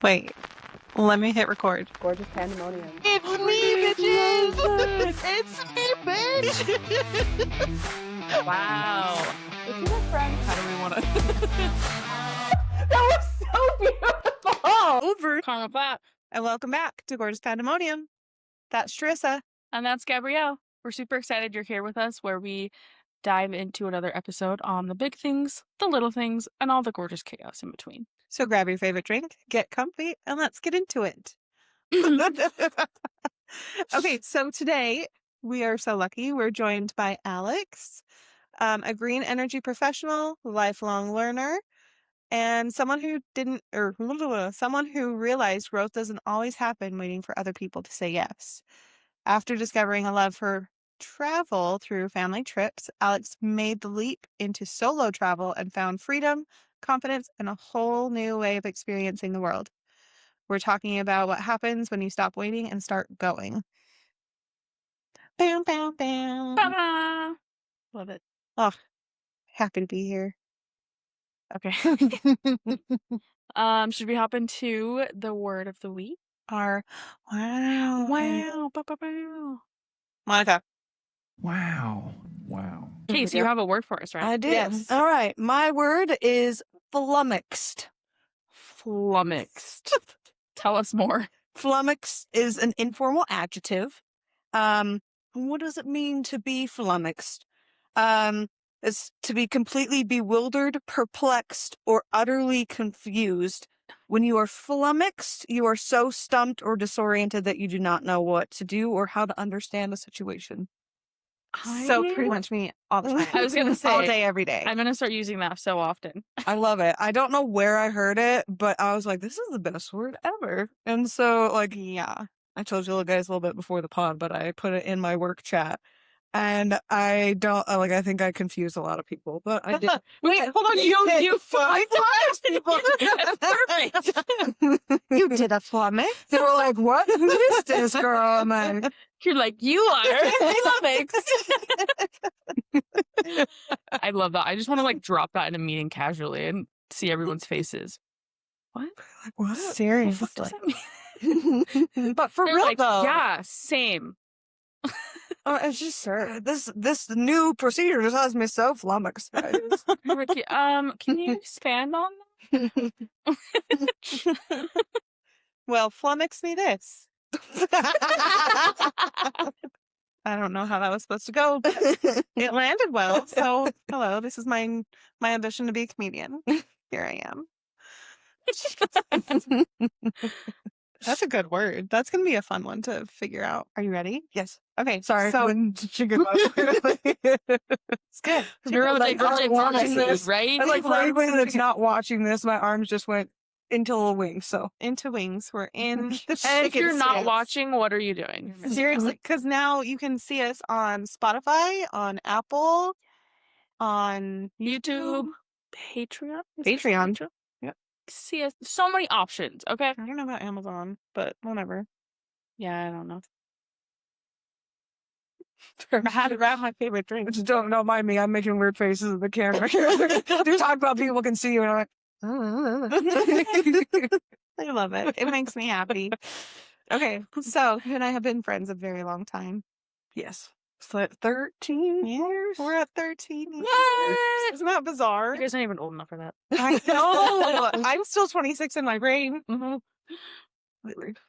Wait, let me hit record. Gorgeous pandemonium. It's me, bitches! It's me, bitch! Wow. It's your friend. How do we want to? That was so beautiful. Over. Karma Pop. And welcome back to Gorgeous Pandemonium. That's Charyssa. And that's Gabrielle. We're super excited you're here with us, where we dive into another episode on the big things, the little things, and all the gorgeous chaos in between. So grab your favorite drink, get comfy, and let's get into it. Okay, so today we are so lucky. We're joined by Alex, a green energy professional, lifelong learner, and someone who someone who realized growth doesn't always happen waiting for other people to say yes. After discovering a love for travel through family trips, Alex made the leap into solo travel and found freedom, confidence, and a whole new way of experiencing the world. We're talking about what happens when you stop waiting and start going. Bam, bam, bam. Ta-da! Love it. Oh, happy to be here. Okay. Should we hop into the word of the week? Wow. Wow. Ba-ba-bow. Monica. Wow. Case, you have a word for us, right? I do. Yes. All right. My word is flummoxed. Flummoxed. Tell us more. Flummoxed is an informal adjective. What does it mean to be flummoxed? It's to be completely bewildered, perplexed, or utterly confused. When you are flummoxed, you are so stumped or disoriented that you do not know what to do or how to understand a situation. So pretty much me all the time. I was gonna say, all day, every day. I'm gonna start using that so often. I love it. I don't know where I heard it, but I was like, this is the best word ever. And so, like, Yeah. I told you guys a little bit before the pod, but I put it in my work chat. And I don't, I think I confused a lot of people, but I did. Wait, hold on. You five people. That's perfect. You did a flummox? They were like, what? Who is this girl? I'm like, You're like, you are flummoxed. I love that. I just want to like drop that in a meeting casually and see everyone's faces. What? what? Seriously. What does that mean? But for They're real like, though, yeah, same. it's just this new procedure just has me so flummoxed. Guys. Ricky, can you expand on Well, flummox me this. I don't know how that was supposed to go, but it landed well. So, hello, this is my ambition to be a comedian. Here I am. That's a good word. That's going to be a fun one to figure out. Are you ready? Yes. Okay, Sorry. So, When chicken it's good. neurodivergent watching this, right? And like for anybody that's not watching this, my arms just went into little wings. So Into wings. We're in the And if chicken you're not stance. watching, what are you doing? Seriously, because now you can see us on Spotify, on Apple, on YouTube, Patreon, Patreon. Yep. See us. So many options. Okay. I don't know about Amazon, but whatever. Yeah, I don't know. I had to grab my favorite drink. just don't mind me. I'm making weird faces at the camera. You talk about people can see you, and I'm like, I love it. It makes me happy. Okay, so you and I have been friends a very long time. yes. So 13 years. We're at 13 years. What? Isn't that bizarre? You guys aren't even old enough for that. I know. I'm still 26 in my brain.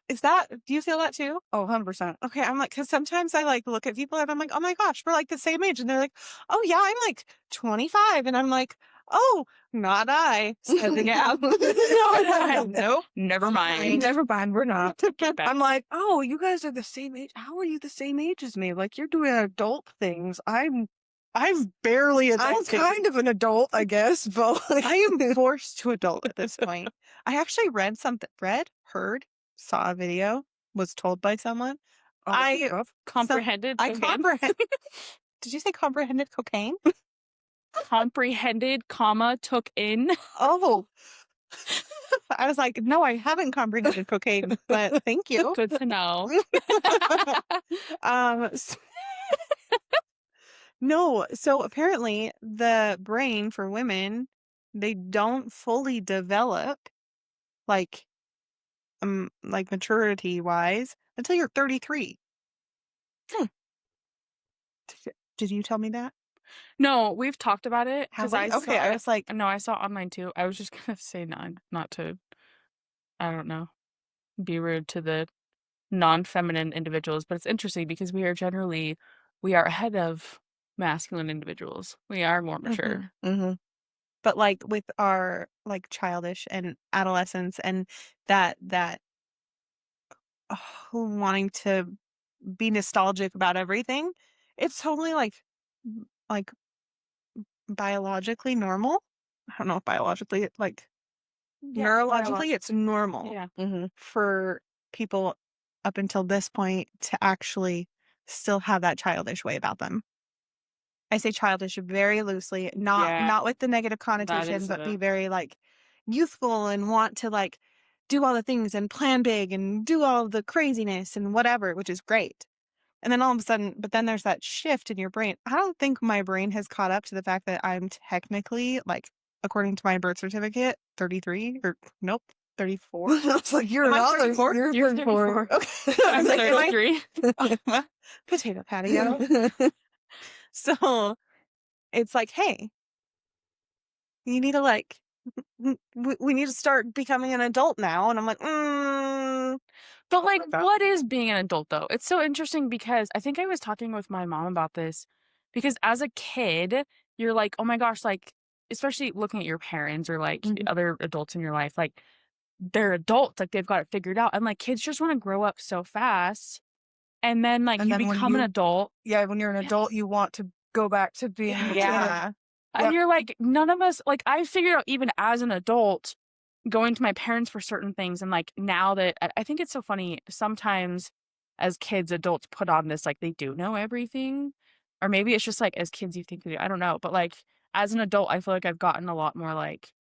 Is that, do you feel that too? Oh, 100%. Okay, I'm like, because sometimes I like look at people and I'm like, oh my gosh, we're like the same age. And they're like, oh yeah, I'm like 25. And I'm like, oh, not I. Stepping out. Nope. Never mind. Never mind, we're not. Back. I'm like, oh, you guys are the same age. How are you the same age as me? Like, you're doing adult things. I'm barely I'm adult. kind of an adult, I guess, but like, I am forced to adult at this point. I actually heard, saw a video, was told by someone. I Comprehended. I cocaine? comprehend. Did you say comprehended cocaine? Comprehended, comma, took in. Oh. I was like, no, I haven't comprehended cocaine, but thank you. Good to know. s- No, so apparently the brain for women, they don't fully develop like like maturity wise until you're 33. Hmm. Did you tell me that? No, we've talked about it Have because we? I saw Okay, I it. was like, No, I saw it online too. I was just gonna say not to, I don't know, be rude to the non-feminine individuals, but it's interesting because we are ahead of masculine individuals. We are more mature. Mm-hmm. but like with our like childish and adolescence and that wanting to be nostalgic about everything, it's totally like biologically normal. I don't know if biologically, like Yeah, neurologically, it's normal yeah. Mm-hmm. for people up until this point to actually still have that childish way about them. I say childish very loosely, Yeah, not with the negative that connotation, is but be a very like youthful and want to like do all the things and plan big and do all the craziness and whatever, which is great. And then all of a sudden, but then there's that shift in your brain. I don't think my brain has caught up to the fact that I'm technically, like, according to my birth certificate, 33 or nope, 34. It's like you're Am I not 34? You're 34. 34. Okay. I I'm was like, am I 33. well, potato patio? So it's like, hey, you need to like we need to start becoming an adult now. And I'm like, But like, like that. what is being an adult though? It's so interesting because I think I was talking with my mom about this because as a kid, you're like, oh my gosh, like, especially looking at your parents or like Mhm. other adults in your life, like they're adults, like they've got it figured out. And like kids just want to grow up so fast. And then like And you then when become an you adult. yeah, when you're an Yeah. adult, you want to go back to being a kid. Yeah. And Yep. you're like, none of us, like, I figured out even as an adult, going to my parents for certain things. And like, now that I think it's so funny, sometimes as kids, adults put on this, like, they do know everything. Or maybe it's just like, as kids, you think they do. I don't know. But like, as an adult, I feel like I've gotten a lot more like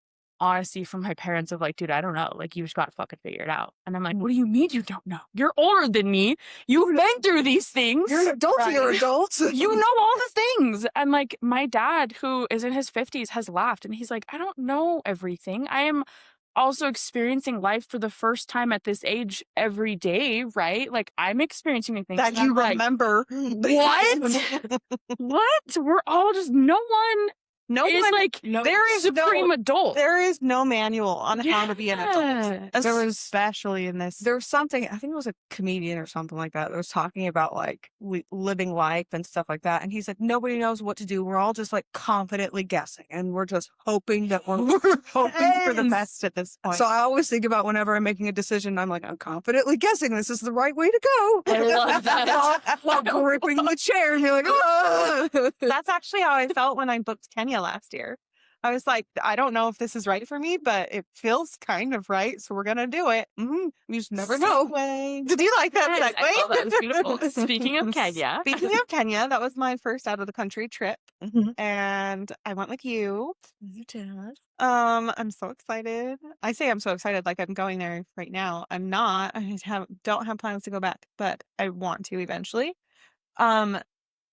honesty from my parents of like, dude, I don't know. Like, you just got to fucking figure it out. And I'm like, what do you mean you don't know? You're older than me. You've been through these things. You're an adult, you're Right. adults. You know all the things. And like my dad, who is in his 50s, has laughed and he's like, I don't know everything. I am also experiencing life for the first time at this age every day, right? Like I'm experiencing new things. That And you I'm like, remember. what? What? We're all just no one No is one, like there is supreme no, adult. there is no manual on how to be an adult, Yeah. There was especially in this. there was something, I think it was a comedian or something like that was talking about like living life and stuff like that, and he's like, nobody knows what to do. We're all just like confidently guessing, and we're just hoping that we're hoping for the Yes. best at this point. So I always think about whenever I'm making a decision, I'm like, I'm confidently guessing this is the right way to go. I love that. While gripping the chair, and you're like, "Ah." That's actually how I felt when I booked Kenya last year. I was like, I don't know if this is right for me, but it feels kind of right, so we're gonna do it. You just never know. Segue. Did you like that Yes, segue? I thought that was beautiful. Speaking of Kenya. Speaking of Kenya, that was my first out of the country trip, Mhm. and I went with you. You did. I'm so excited. I say I'm so excited like I'm going there right now. I'm not. Don't have plans to go back, but I want to eventually.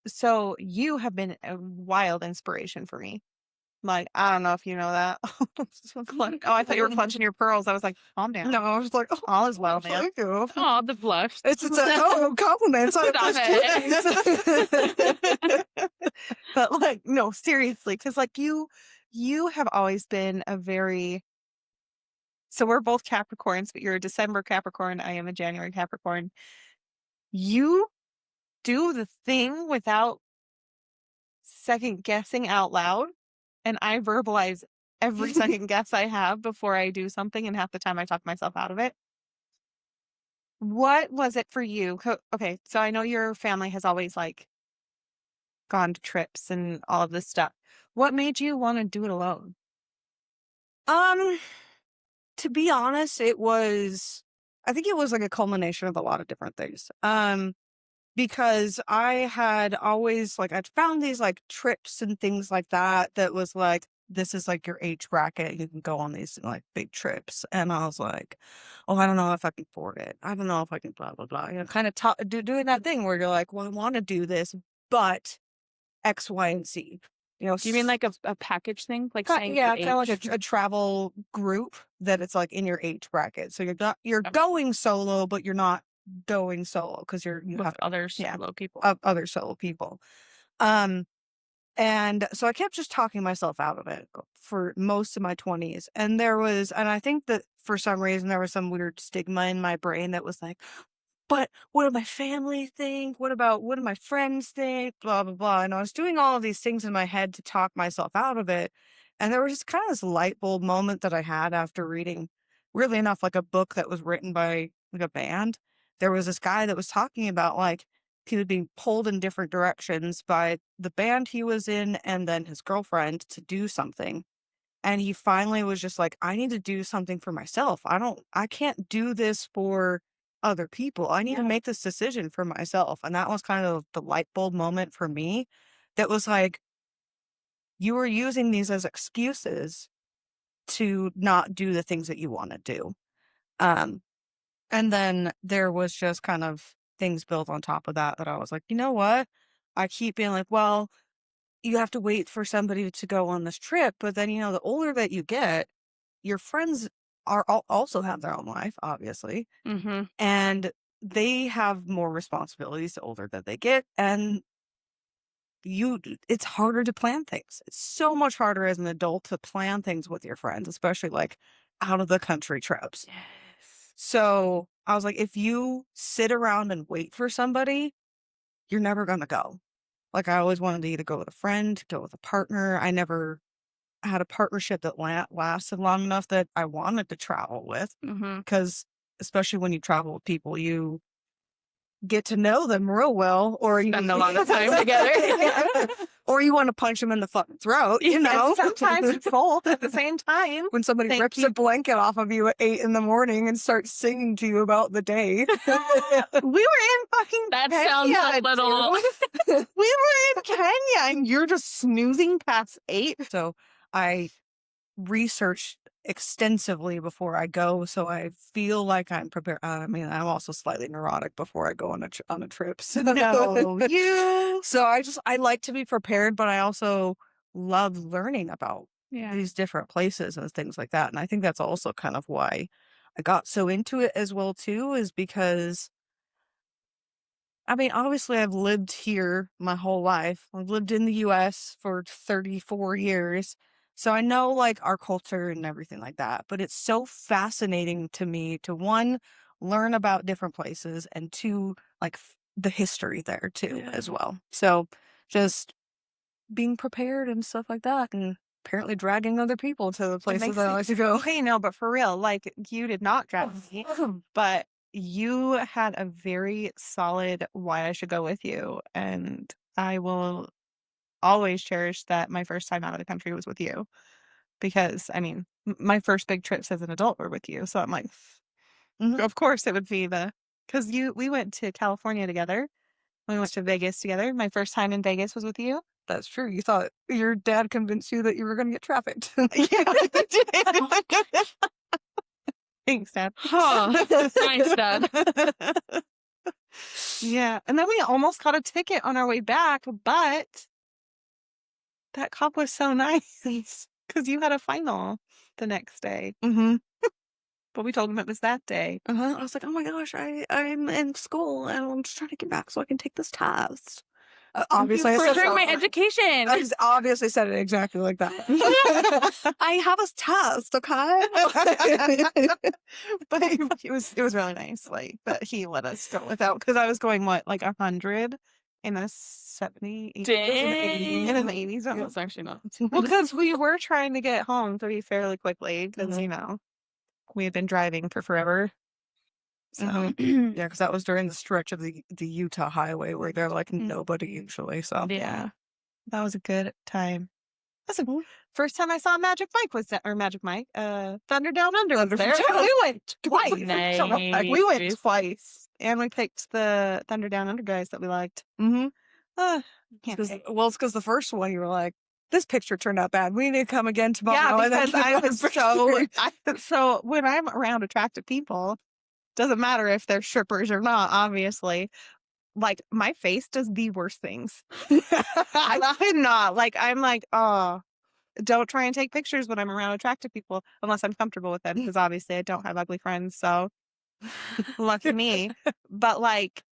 So you have been a wild inspiration for me. Like, I don't know if you know that. Oh, I thought you were clutching your pearls. I was like, calm down. No, I was like, oh, All is well, man. thank you. Oh, the blush. It's a compliment. Stop But like, no, seriously, because like you have always been a very, so we're both Capricorns, but you're a December Capricorn. I am a January Capricorn. You do the thing without second guessing out loud. And I verbalize every second guess I have before I do something, and half the time I talk myself out of it. What was it for you? Okay, so I know your family has always like gone to trips and all of this stuff. What made you want to do it alone? Um, to be honest, I think it was like a culmination of a lot of different things. Because I had always like, I'd found these like trips and things like that was like, this is like your age bracket. You can go on these like big trips. And I was like, oh, I don't know if I can afford it. I don't know if I can blah, blah, blah. You know, kind of doing that thing where you're like, well, I want to do this, but X, Y, and Z. you know, Do you mean like a package thing? Like Ki saying yeah, your kinda like age? a travel group that it's, like, in your age bracket. So you're Oh, going solo, but you're not going solo because you with have other yeah, solo people. other solo people. Um, and so I kept just talking myself out of it for most of my 20s, and I think that for some reason, there was some weird stigma in my brain that was like, "But what do my family think? What do my friends think? Blah, blah, blah." And I was doing all of these things in my head to talk myself out of it. And there was just kind of this light bulb moment that I had after reading, weirdly enough, like a book that was written by like a band. There was this guy that was talking about like he was being pulled in different directions by the band he was in and then his girlfriend to do something. And he finally was just like, I need to do something for myself. I can't do this for other people. I need to Yeah. make this decision for myself. And that was kind of the light bulb moment for me that was like, you were using these as excuses to not do the things that you want to do. Um, and then there was just kind of things built on top of that that I was like, you know what? I keep being like, well, you have to wait for somebody to go on this trip. But then, the older that you get, your friends also have their own life, obviously, Mm-hmm. and they have more responsibilities the older that they get. And it's harder to plan things. It's so much harder as an adult to plan things with your friends, especially like out of the country trips. Yes. So I was like, if you sit around and wait for somebody, you're never going to go. Like I always wanted to either go with a friend, go with a partner. I never had a partnership that lasted long enough that I wanted to travel with, Mm-hmm. because especially when you travel with people, you get to know them real well, or you Spend a lot of time together. or you want to punch them in the fucking throat, And sometimes it's both at the same time. when somebody Thank rips you. a blanket off of you at 8 a.m. and starts singing to you about the day. We were in fucking That Kenya, sounds a little. dude. We were in Kenya, and you're just snoozing past 8. So I research extensively before I go, so I feel like I'm prepared. I mean, I'm also slightly neurotic before I go on a trip. So. No, you. So I like to be prepared, but I also love learning about Yeah. these different places and things like that. And I think that's also kind of why I got so into it as well too, is because I mean, obviously I've lived here my whole life. I've lived in the US for 34 years. So I know like our culture and everything like that, but it's so fascinating to me to one, learn about different places, and two, like the history there too as well. So just being prepared and stuff like that, and apparently dragging other people to the places makes that I me- like to go. Okay, no, but for real, like you did not drag me, but you had a very solid why I should go with you, and I will always cherish that my first time out of the country was with you, because I mean, my first big trips as an adult were with you, so I'm like, Mhm. of course it would be because we went to California together, we went to Vegas together. My first time in Vegas was with you. That's true. You thought your dad convinced you that you were going to get trafficked. Yeah. Thanks, Dad. Huh. Nice, Dad. Yeah, and then we almost got a ticket on our way back, but that cop was so nice because you had a final the next day. Mm-hmm. But we told him it was that day. I was like, oh my gosh, I'm in school and I'm just trying to get back so I can take this test. Obviously, I said Furthering my so. education. I just obviously said it exactly like that. I have a test, okay? But it was really nice, like that he let us go without, because I was going like 100 in a 70, 80, in an 80 zone. That's actually not. Well, because we were trying to get home to be fairly quickly, because we had been driving for forever. So Yeah, because that was during the stretch of the Utah highway where they're like nobody usually. So Yeah. that was a good time. That's the first time I saw Magic Mike Magic Mike. Thunder Down Under was there. We went twice. Nice. We went twice, and we picked the Thunder Down Under guys that we liked. Mm-hmm. Can't say. Well, it's because the first one you were like, this picture turned out bad. We need to come again tomorrow. Yeah, because I was so when I'm around attractive people, doesn't matter if they're strippers or not, obviously. like, my face does the worst things. I could not. Like, I'm like, oh, don't try and take pictures when I'm around attractive people unless I'm comfortable with them, because obviously I don't have ugly friends. So lucky me. But like,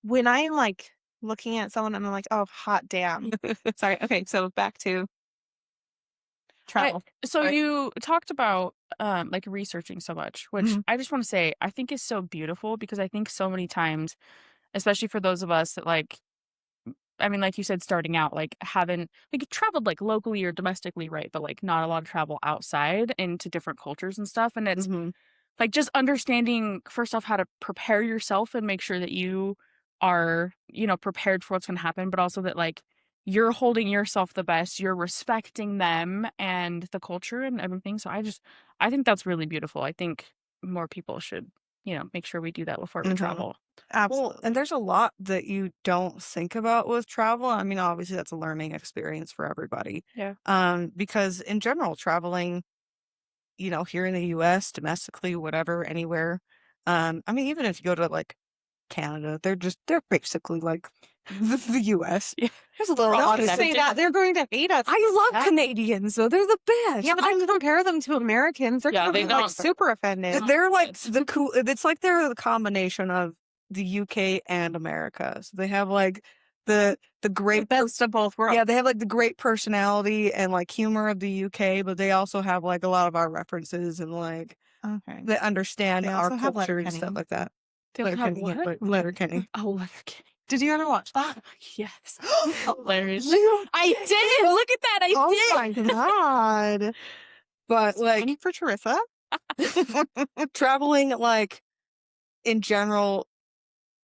when I'm like looking at someone and I'm like, oh, hot damn. Sorry. Okay. So back to travel. So Sorry. you talked about like researching so much, which Mhm. I just want to say I think is so beautiful, because I think so many times, especially for those of us that like, I mean, like you said, starting out, like haven't like traveled like locally or domestically, right? But like not a lot of travel outside into different cultures and stuff. And it's Mhm. like just understanding first off how to prepare yourself and make sure that you are, prepared for what's going to happen, but also that like you're holding yourself the best, you're respecting them and the culture and everything. So I think that's really beautiful. I think more people should, make sure we do that before we Mhm. travel. Well, and Absolutely. there's a lot that you don't think about with travel. I mean, obviously that's a learning experience for everybody. Yeah. Because in general, traveling, here in the US, domestically, whatever, anywhere. I mean, even if you go to like Canada, they're basically like the US. Yeah. There's a little We're all Don't honestly. say connected. that. They're going to hate us. I love Yeah. Canadians though. They're the best. Yeah, but don't compare them to Americans. They're Yeah, gonna they be like don't. super offended. They're like the cool. It's like they're the combination of the UK and America. So they have like the The great best of both worlds. yeah, they have like the great personality and like humor of the UK, but they also have like a lot of our references and like Okay. they understand They our also have culture and stuff Letterkenny. like that. They'll have Letterkenny, what? Letterkenny. Oh, Letterkenny. Did you ever watch that? Yes. Hilarious. You I did. Look at that. I Oh did. my god. But like Funny for Charyssa. traveling like in general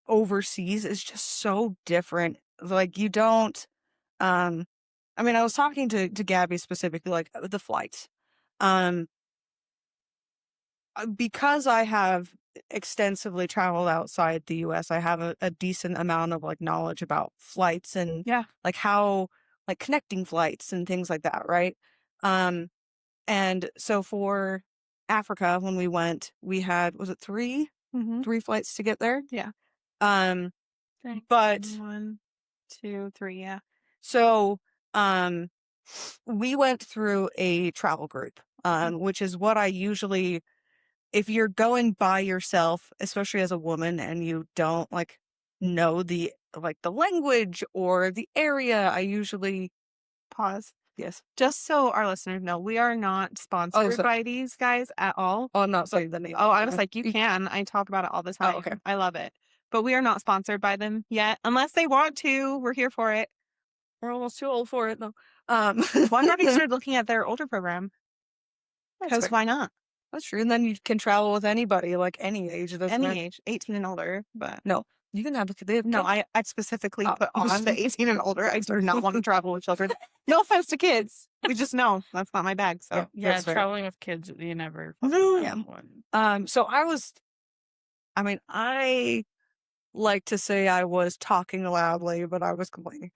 overseas is just so different. Like you don't I mean I was talking to Gabby specifically like the flights. Um because I have extensively traveled outside the US, I have a decent amount of like knowledge about flights and Yeah. like how like connecting flights and things like that, right? Um and so for Africa when we went, we had was it 3 Mm-hmm. 3 flights to get there? Yeah. Um Dang. but 1, 2, 3. Yeah. so um we went through a travel group, which is what I usually if you're going by yourself, especially as a woman, and you don't like know the language or the area, I usually Pause. yes. Just so our listeners know, we are not sponsored So by these guys at all. I'm not saying the name. Oh, I was like, you can. I talk about it all the time. Oh, okay. I love it. But we are not sponsored by them yet. Unless they want to. We're here for it. We're almost too old for it though. Well, I've already started looking at their older program. That's Because fair. why not? That's true. And then you can travel with anybody, like any age. Any age, 18 and older. But No, you can have they have no, kids. I specifically Oh. put on the 18 and older. I do not want to travel with children. No offense to kids. We just know that's not my bag. So Yeah, That's fair. traveling with kids, you never. Yeah. One. So I like to say I was talking loudly, but I was complaining.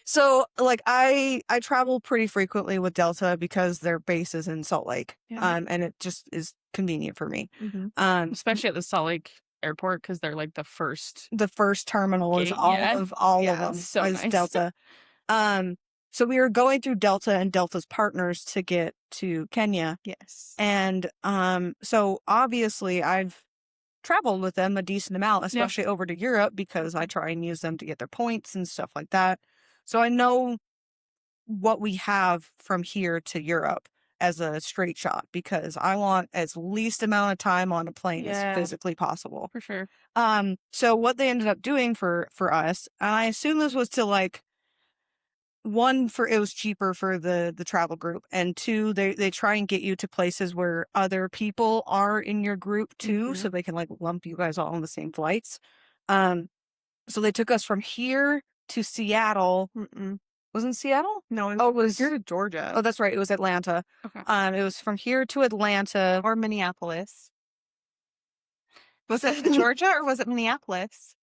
So like I travel pretty frequently with Delta because their base is in Salt Lake. Yeah. And it just is convenient for me. Mhm. Especially at the Salt Lake airport, because they're like the first. The first terminal is Gate, all yeah. of all Yeah, of them so is nice. Delta. So we were going through Delta and Delta's partners to get to Kenya. yes. And so obviously I've traveled with them a decent amount, especially over to Europe because I try and use them to get their points and stuff like that. So I know what we have from here to Europe as a straight shot because I want as least amount of time on a plane Yeah. as physically possible. For sure. So what they ended up doing for us, and I assume this was to like one for it was cheaper for the travel group, and two, they try and get you to places where other people are in your group too, so they can like lump you guys all on the same flights. So they took us from here to Seattle. Mm-mm. Was it Seattle? No, Oh, it was here to Georgia. Oh, that's right. It was Atlanta. Okay. It was from here to Atlanta. Or Minneapolis. Was it Georgia or was it Minneapolis?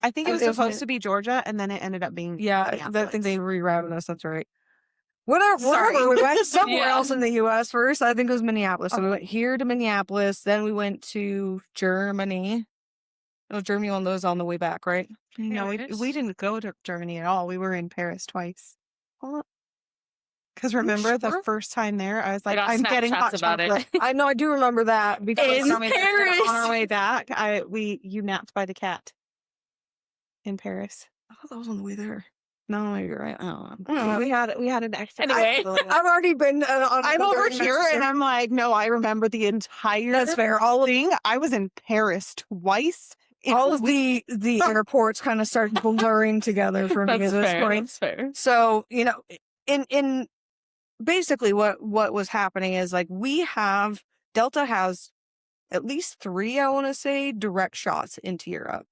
I think it was It was supposed Min- to be Georgia, and then it ended up being Yeah, I think they Minneapolis. rerouted us. That's right. Whatever, Sorry. we went somewhere Yeah. else in the U.S. first. I think it was Minneapolis. So we went here to Minneapolis. Then we went to Germany. Oh, Germany on those on the way back, right? No, we didn't go to Germany at all. We were in Paris twice. Because remember the sure? first time there, I was I like, got I'm getting Snapchats hot about it. chocolate. I know, I do remember that because In on Paris. our way back, you napped by the cat in Paris. I thought that was on the way there. No, you're right. I don't know. No, we had an extra. Anyway. I've already been on. I'm over here and I'm like, no, I remember the entire That's fair. All of thing. I was in Paris twice. all of the airports kind of start blurring together for me at That's this fair. point. That's fair. So, you know, in basically what was happening is like Delta has at least 3, I want to say, direct shots into Europe.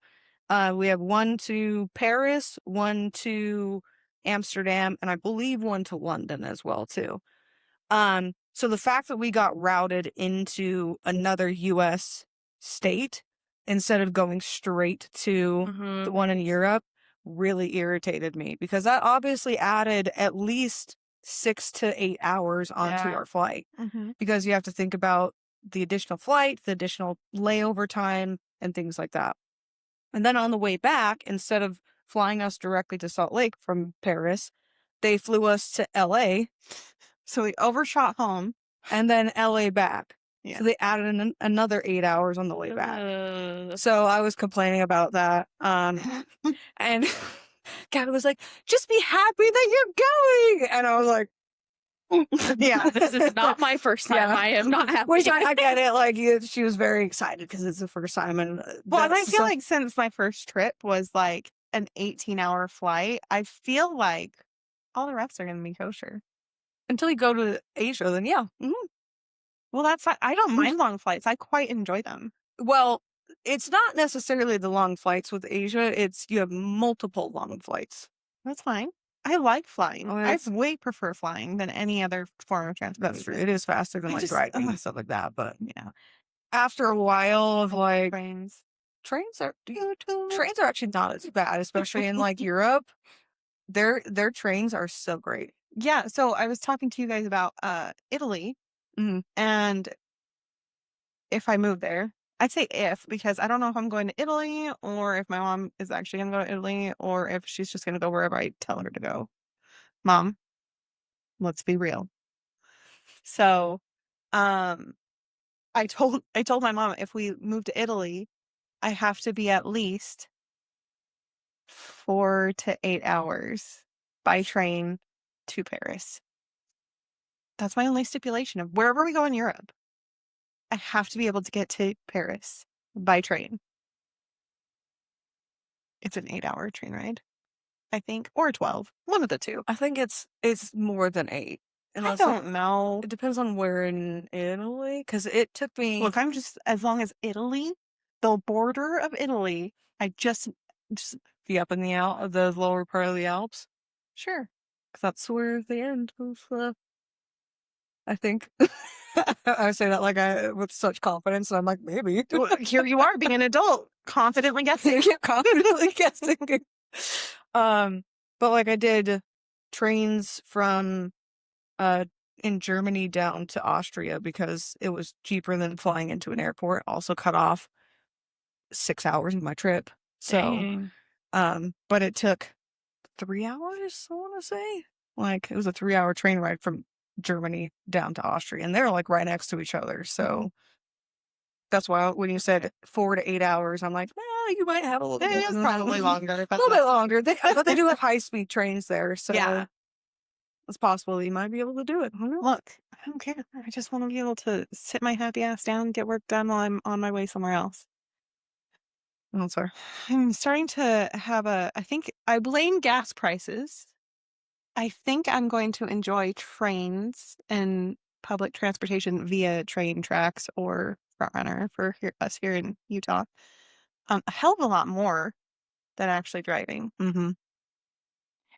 We have one to Paris, one to Amsterdam, and I believe one to London as well too. So the fact that we got routed into another US state instead of going straight to the one in Europe really irritated me because that obviously added at least 6 to 8 hours onto Yeah. our flight Mm-hmm. because you have to think about the additional flight, the additional layover time, and things like that. And then on the way back, instead of flying us directly to Salt Lake from Paris, they flew us to LA. So we overshot home. And then LA back. Yeah. So they added another 8 hours on the way back. Uh, So I was complaining about that. And Gabby was like, just be happy that you're going. And I was like, Yeah. this is not my first time. Yeah. I am not happy. which I get it. Like, she was very excited because it's the first time. And Well, and I that's feel so- like since my first trip was like an 18-hour flight, I feel like all the rest are going to be kosher. until you go to Asia, then yeah. Well, that's fine. I don't mind long flights. I quite enjoy them. Well, it's not necessarily the long flights with Asia. It's you have multiple long flights. That's fine. I like flying. Oh, I that's- way prefer flying than any other form of transportation. That's true. It is faster than I like just- driving and stuff like that. But Yeah. after a while of like Trains. trains are actually not as bad, especially in like Europe. Their trains are so great. Yeah. So I was talking to you guys about Italy, Mhm. and if I move there, I'd say if, because I don't know if I'm going to Italy or if my mom is actually going to go to Italy or if she's just going to go wherever I tell her to go. Mom, let's be real. So, I told my mom if we move to Italy, I have to be at least 4 to 8 hours by train to Paris. That's my only stipulation of wherever we go in Europe. I have to be able to get to Paris by train. It's an 8-hour train ride, I think, or 12. One of the two. I think it's more than 8. I Unless don't know. it depends on where in Italy, because it took me. Look, I'm just as long as Italy, the border of Italy, I just be up in the lower part of the Alps. sure. 'Cause that's where the end of I think. I say that like with such confidence, and I'm like, maybe. Well, here you are being an adult, confidently guessing. confidently guessing. But like I did trains from in Germany down to Austria because it was cheaper than flying into an airport. Also cut off 6 hours of my trip. So Dang. but it took 3 hours, I want to say. Like it was a 3-hour train ride from Germany down to Austria, and they're like right next to each other. So that's why when you said 4 to 8 hours, I'm like, well, you might have a little bit. It's probably longer. A little bit longer. But they do have high speed trains there, so Yeah. it's possible that you might be able to do it. Who knows? Look, I don't care. I just want to be able to sit my happy ass down, get work done while I'm on my way somewhere else. Oh, sorry. I'm starting to have I think I blame gas prices. I think I'm going to enjoy trains and public transportation via train tracks or Frontrunner for us here in Utah. A hell of a lot more than actually driving. Mm-hmm.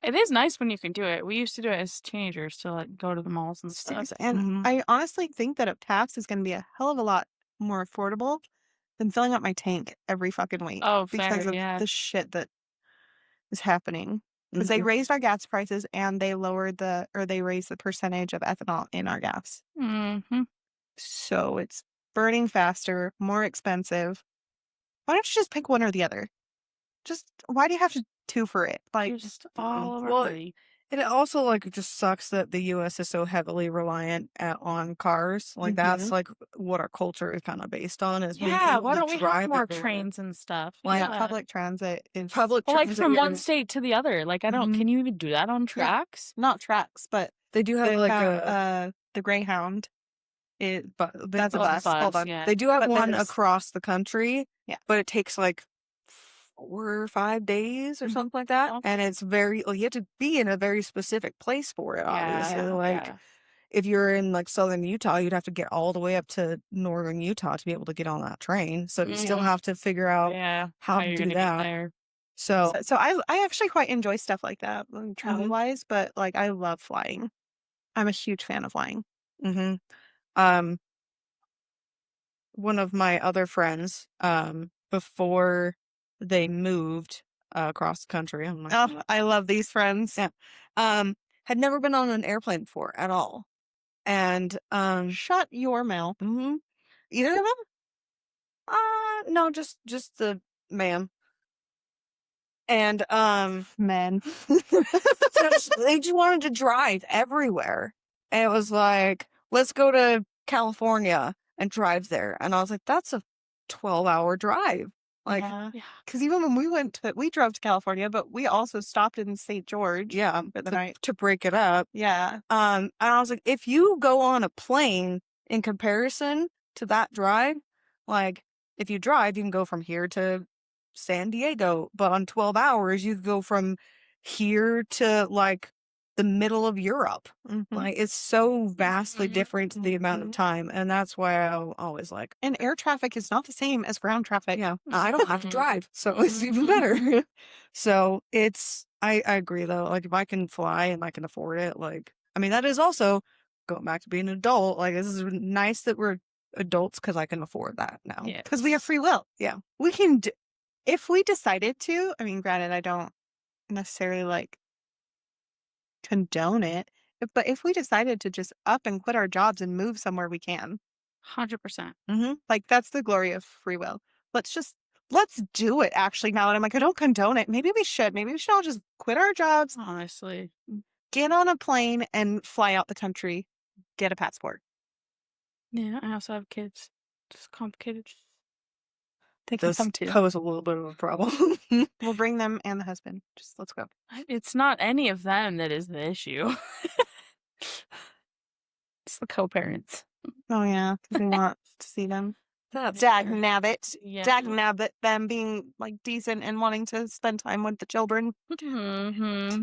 It is nice when you can do it. We used to do it as teenagers to like go to the malls and stuff. And Mhm. I honestly think that a tax is going to be a hell of a lot more affordable than filling up my tank every fucking week Oh, because fair, of yeah. the shit that is happening. because they Mhm. raised our gas prices and they they raised the percentage of ethanol in our gas. Mm-hmm. So it's burning faster, more expensive. Why don't you just pick one or the other? Just why do you have to two for it? Like, Just all over Well, money. and it also like it just sucks that the U.S. is so heavily reliant on cars. Like that's Mhm. like what our culture is kind of based on is being Yeah, able why to don't we have drive more everywhere. trains and stuff? Like yeah, Yeah. public transit is public Well, like transit, from one state to the other. Like I don't. Mhm. Can you even do that on tracks? not tracks, but they do have they like have a the Greyhound. but That's a bus. hold Bus, on. yeah. They do have But one there's across the country. Yeah. But it takes like 4 or 5 days or Mhm. something like that. Okay. And it's very like you have to be in a very specific place for it, obviously. Yeah, Like yeah. if you're in like southern Utah, you'd have to get all the way up to northern Utah to be able to get on that train. So you still Mhm. have to figure out Yeah. how to you're do gonna get that. there? So so I actually quite enjoy stuff like that travel wise, but like I love flying. I'm a huge fan of flying. mhm. um one of my other friends, before they moved across the country, I'm like, Oh, I love these friends. yeah, had never been on an airplane before at all. And Shut your mouth. either of them? No, just the ma'am. And Men. they just wanted to drive everywhere. And it was like, let's go to California and drive there. And I was like, that's a 12-hour drive. Like, Yeah. Yeah. Because even when we drove to California, but we also stopped in St. George yeah, for the night. to break it up. Yeah. And I was like, if you go on a plane in comparison to that drive, like if you drive, you can go from here to San Diego, but on 12 hours, you go from here to like the middle of Europe. Mhm. Like it's so vastly Mhm. different the amount of Mhm. time. And that's why I always like, And air traffic is not the same as ground traffic. yeah, I don't have to Mhm. drive. So it's even better. So I agree though. Like if I can fly and I can afford it, like, I mean, that is also going back to being an adult. Like this is nice that we're adults because I can afford that now. Yeah. Because we have free will. Yeah. We can if we decided to, I mean, granted, I don't necessarily like condone it, but if we decided to just up and quit our jobs and move somewhere, we can. 100%. Mm-hmm. Like that's the glory of free will. Let's do it actually now that I'm like, I don't condone it. Maybe we should. Maybe we should all just quit our jobs, Honestly. get on a plane and fly out the country, get a passport. Yeah, I also have kids. It's complicated. They can Does come too. pose a little bit of a problem. We'll bring them and the husband. Just let's go. It's not any of them that is the issue. It's the co-parents. Oh yeah, 'cause we want to see them. That's Dag fair. nabbit. Yeah. Dag nabbit them being like decent and wanting to spend time with the children. Mm-hmm.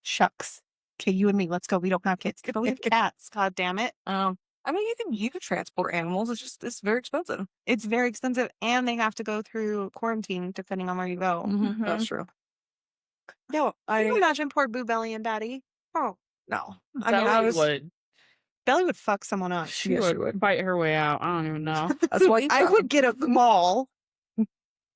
Shucks. Okay, you and me, let's go. We don't have kids. But we have cats. God damn it. I mean, you can transport animals. It's very expensive. It's very expensive and they have to go through quarantine depending on where you go. Mhm. That's true. Yeah, Can you imagine poor Boo Belly and Daddy? oh no. I Belly mean, I was. would. Belly would fuck someone up. She Yes, she would would. fight her way out. I don't even know. That's why you. I would get a call,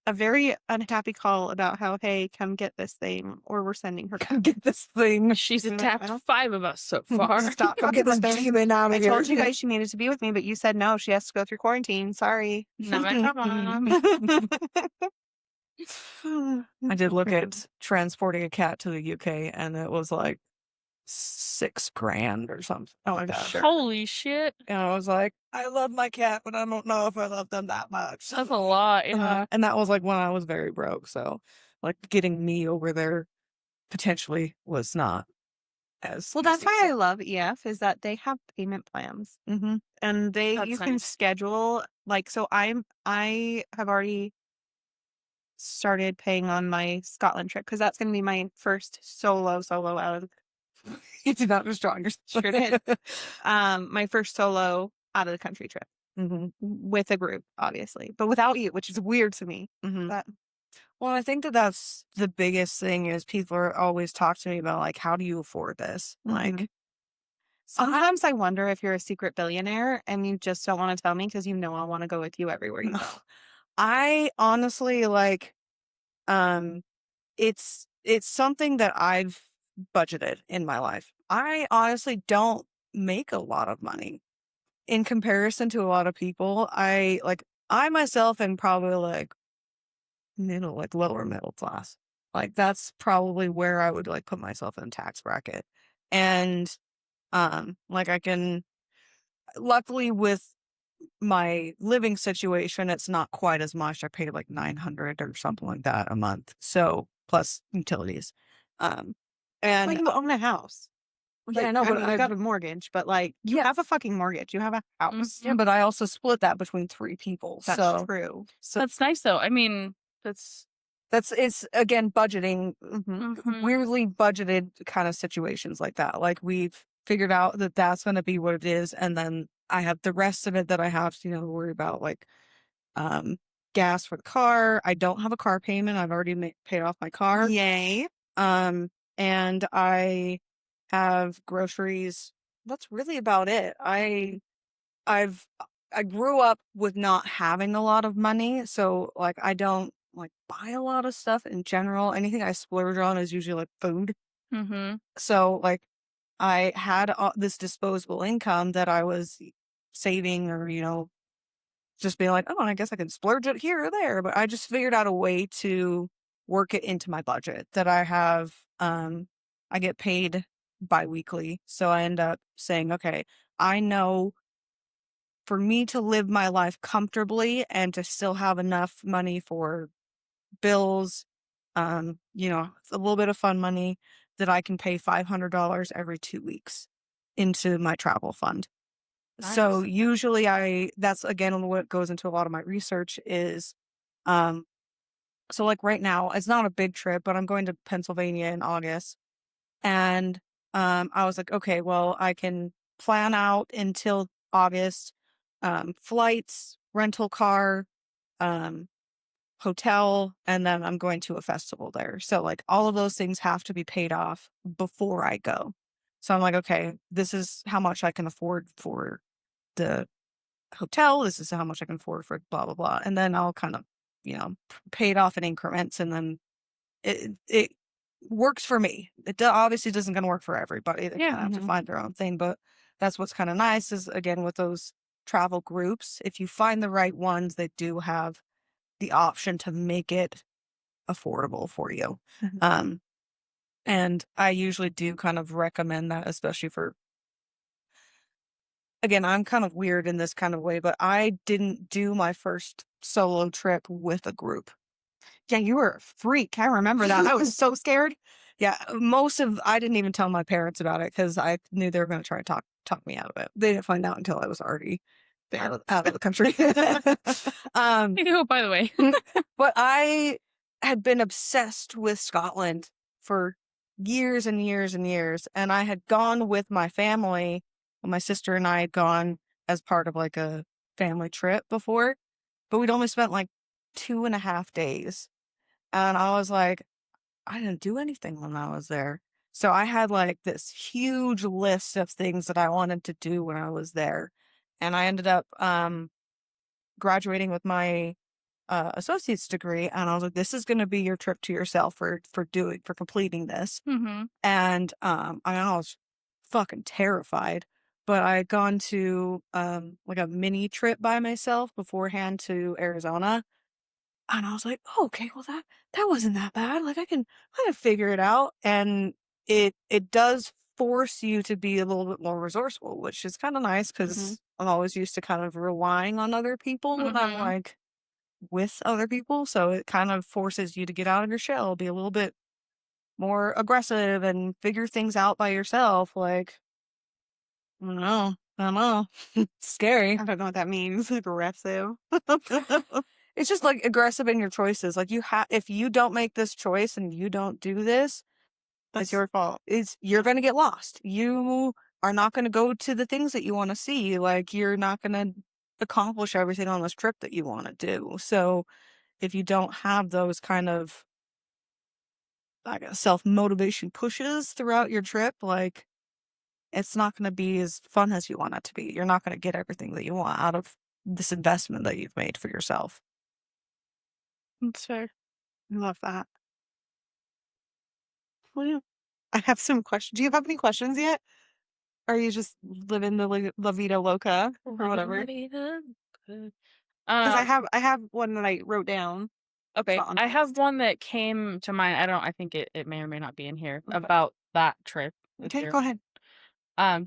a very unhappy call about how, hey, come get this thing, or we're sending her back. get this thing. She's Mm, attacked well. 5 of us so far. Stop Come fucking get this with her. demon out I of here. told you guys she needed to be with me, but you said no. She has to go through quarantine. Sorry. Not my problem. I did look at transporting a cat to the UK, and it was like $6,000 or something. Oh, like I'm that. sure. Holy shit. And I was like, I love my cat, but I don't know if I love them that much. That's a lot. Yeah. And that was like when I was very broke. So, like, getting me over there potentially was not as. Well, that's why I love EF is that they have payment plans Mm-hmm. and That's you can nice. schedule like so. I have already started paying on my Scotland trip because that's going to be my first solo out of You did not just draw yourself. Sure did. My first solo out of the country trip Mm-hmm. with a group, obviously, but without you, which is weird to me. Mm-hmm. But Well, I think that's the biggest thing is people are always talk to me about like, how do you afford this? Like, sometimes I wonder if you're a secret billionaire and you just don't want to tell me because you know I want to go with you everywhere you go. I honestly like, it's it's something that I've budgeted in my life. I honestly don't make a lot of money in comparison to a lot of people. I myself am probably like middle, like lower middle class. Like that's probably where I would like put myself in tax bracket. And like I can luckily with my living situation, it's not quite as much. I paid like 900 or something like that a month. So plus utilities. Um But and you own a house. yeah, Like, I know, I but mean, you I've got a mortgage, but like you yeah, have a fucking mortgage. You have a house. yeah, but I also split that between 3 people. That's So true. That's nice though. I mean, that's it's again budgeting, mhm. weirdly budgeted kind of situations like that. Like we've figured out that that's going to be what it is, and then I have the rest of it that I have to worry about, like um gas for the car. I don't have a car payment. I've already paid off my car. Yay. Um, and I have groceries. That's really about it. I've I grew up with not having a lot of money, so like I don't like buy a lot of stuff in general. Anything I splurge on is usually like food. Mhm. So like I had this disposable income that I was saving, or just being like, oh, I guess I can splurge it here or there. But I just figured out a way to work it into my budget that I have. I get paid biweekly, so I end up saying, okay, I know for me to live my life comfortably and to still have enough money for bills, a little bit of fun money, that I can pay $500 every 2 weeks into my travel fund. So Nice. usually that's again what goes into a lot of my research is, um, so like right now, it's not a big trip, but I'm going to Pennsylvania in August. And I was like, okay, well, I can plan out until August, flights, rental car, um, hotel, and then I'm going to a festival there. So like all of those things have to be paid off before I go. So I'm like, okay, this is how much I can afford for the hotel. This is how much I can afford for blah blah blah. And then I'll kind of, pay it off in increments, and then it works for me. It obviously doesn't going to work for everybody. They kind Yeah. of have to find their own thing, but that's what's kind of nice is again with those travel groups, if you find the right ones, they do have the option to make it affordable for you. Mhm. And I usually do kind of recommend that, especially for, again, I'm kind of weird in this kind of way, but I didn't do my first solo trip with a group. Yeah, you were a freak. I remember that. I was so scared. Yeah, I didn't even tell my parents about it because I knew they were going to try and talk me out of it. They didn't find out until I was already out of the country. um, Oh, by the way. but I had been obsessed with Scotland for years and years and years, and I had gone with my family. My sister and I had gone as part of like a family trip before, but we'd only spent like 2.5 days. And I was like, I didn't do anything when I was there. So I had like this huge list of things that I wanted to do when I was there. And I ended up graduating with my associate's degree. And I was like, this is going to be your trip to yourself for completing this. Mhm. And I was fucking terrified. But I had gone to like a mini trip by myself beforehand to Arizona. And I was like, "Oh, okay, well that wasn't that bad. Like I can figure it out." And it does force you to be a little bit more resourceful, which is kind of nice Mhm. because I'm always used to kind of relying on other people when I'm Mhm. like with other people. So it kind of forces you to get out of your shell, be a little bit more aggressive and figure things out by yourself. Like, I don't know. It's scary. I don't know what that means. Aggressive. It's just like aggressive in your choices. Like if you don't make this choice and you don't do this, That's your fault. you're going to get lost. You are not going to go to the things that you want to see. Like you're not going to accomplish everything on this trip that you want to do. So if you don't have those kind of like self motivation pushes throughout your trip, like it's not going to be as fun as you want it to be. You're not going to get everything that you want out of this investment that you've made for yourself. That's fair. I love that. Well, I have some questions. Do you have any questions yet? Or are you just living the La Vida Loca or whatever? Because Um, I have one that I wrote down. okay. It's not on I have text. one that came to mind. I think it may or may not be in here Okay. about that trip with Okay, your go ahead.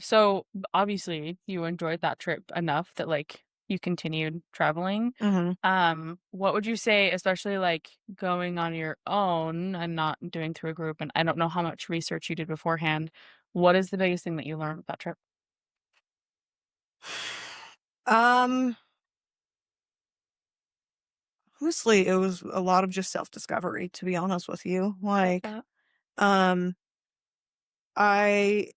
so obviously you enjoyed that trip enough that like you continued traveling. Mm-hmm. What would you say, especially like going on your own and not doing through a group, and I don't know how much research you did beforehand. What is the biggest thing that you learned with that trip? Um, Honestly, it was a lot of just self-discovery, to be honest with you. Like, That. um, I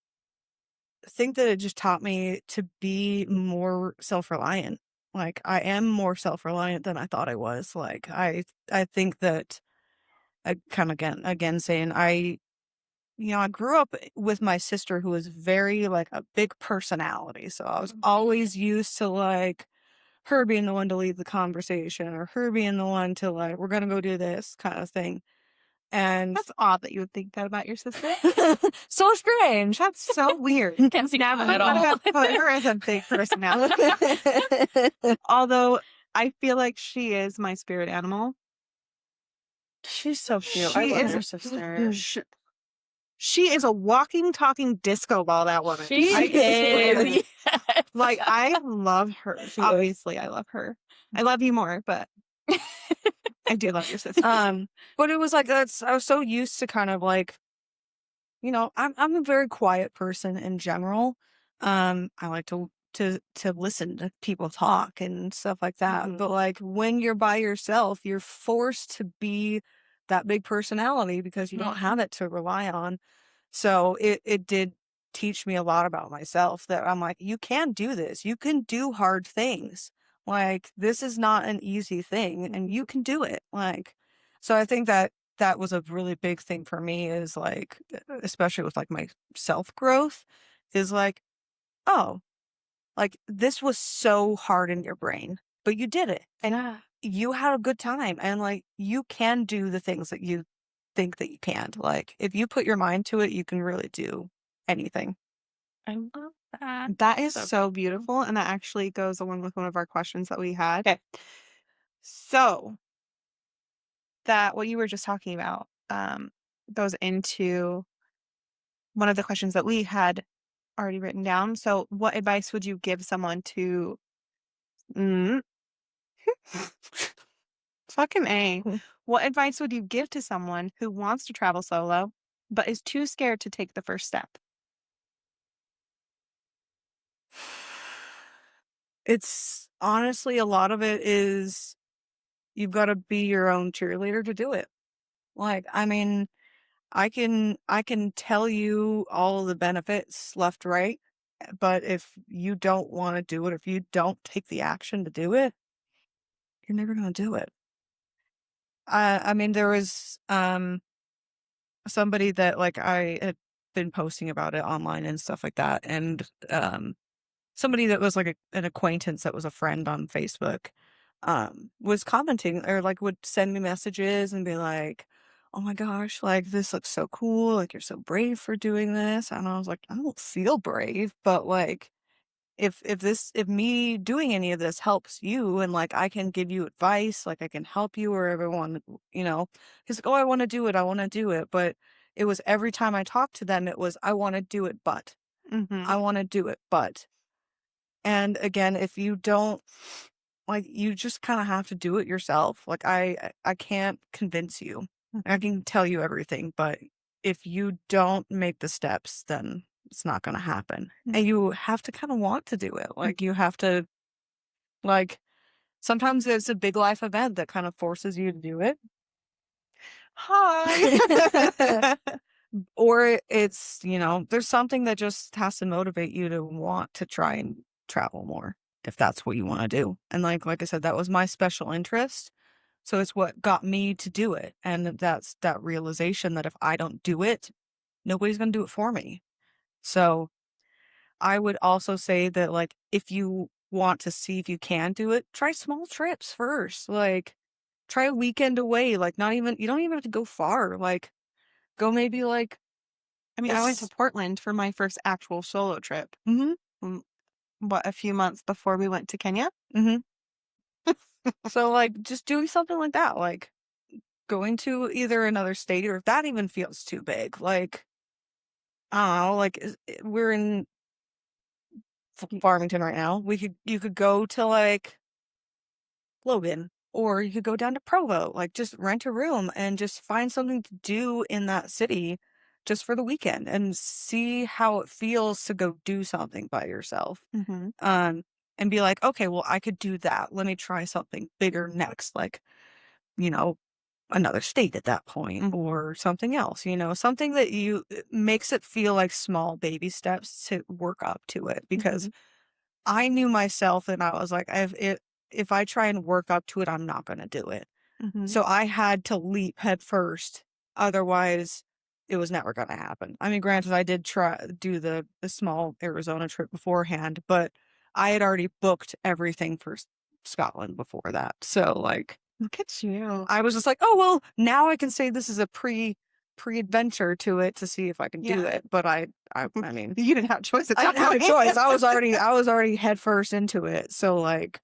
think that it just taught me to be more self-reliant. Like, I am more self-reliant than I thought I was. Like, I think that I kind of again saying I grew up with my sister who was very like a big personality. So I was always used to like her being the one to lead the conversation or her being the one to like, we're gonna go do this kind of thing. And That's odd that you would think that about your sister. so strange. That's so weird. Can't see Never that at would all. have put her as a big personality. Although I feel like she is my spirit animal. She's so cute. I She love is your sister. she is a walking, talking disco ball, that woman. She I is. swear. Yes. Like, I love her. Obviously, I love her. I love you more, but I do love your sister. But it was like I was so used to kind of like, I'm a very quiet person in general. I like to listen to people talk and stuff like that. Mhm. But like when you're by yourself, you're forced to be that big personality because you don't have it to rely on. So it did teach me a lot about myself that I'm like, you can do this. You can do hard things. Like this is not an easy thing and you can do it. Like, so I think that that was a really big thing for me is like, especially with like my self growth is like, oh, like this was so hard in your brain, but you did it and you had a good time and like you can do the things that you think that you can't. Like if you put your mind to it, you can really do anything. I love that. That is So so beautiful, and that actually goes along with one of our questions that we had. Okay. So, that what you were just talking about, goes into one of the questions that we had already written down. So, what advice would you give someone to mm, fucking A. What advice would you give to someone who wants to travel solo, but is too scared to take the first step? It's honestly a lot of it is you've got to be your own cheerleader to do it. Like, I mean, I can tell you all of the benefits left, right, but if you don't want to do it, if you don't take the action to do it, you're never going to do it. I mean, there was somebody that like I had been posting about it online and stuff like that, and somebody that was like an acquaintance that was a friend on Facebook was commenting or like would send me messages and be like, oh my gosh, like this looks so cool, like you're so brave for doing this. And I was like, I don't feel brave, but like if me doing any of this helps you and like I can give you advice, like I can help you or everyone, he's like, oh, I want to do it, I want to do it. But it was every time I talked to them, it was I want to do it, but Mm-hmm. I want to do it, but. And again, if you don't like, you just kind of have to do it yourself. Like I can't convince you. I can tell you everything, but if you don't make the steps, then it's not going to happen. And you have to kind of want to do it. Like you have to like sometimes there's a big life event that kind of forces you to do it. Hi. Or it's, there's something that just has to motivate you to want to try and travel more if that's what you want to do. And like I said, that was my special interest. So it's what got me to do it. And that's that realization that if I don't do it, nobody's going to do it for me. So I would also say that like if you want to see if you can do it, try small trips first. Like try a weekend away. Like you don't even have to go far. Like go maybe like I mean, I went to It's Portland for my first actual solo trip. mhm, A few months before we went to Kenya? mhm. So, like, just doing something like that, like, going to either another state or if that even feels too big, like, I don't know, like, we're in Farmington right now. You could go to, like, Logan, or you could go down to Provo, like, just rent a room and just find something to do in that city just for the weekend and see how it feels to go do something by yourself. Mm-hmm. And be like, okay, well, I could do that. Let me try something bigger next, like, you know, another state at that point Mm-hmm. or something else, something that makes it feel like small baby steps to work up to it. Because I knew myself and I was like, if I try and work up to it, I'm not going to do it. Mm-hmm. So I had to leap head first. Otherwise, it was never going to happen. I mean, granted, I did do the small Arizona trip beforehand, but I had already booked everything for Scotland before that. So, like, Look at you. I was just like, oh, well, now I can say this is a pre-adventure to it to see if I can do Yeah. it. But I mean, You didn't have a choice at I that didn't have a point. choice. I was already head first into it. So, like,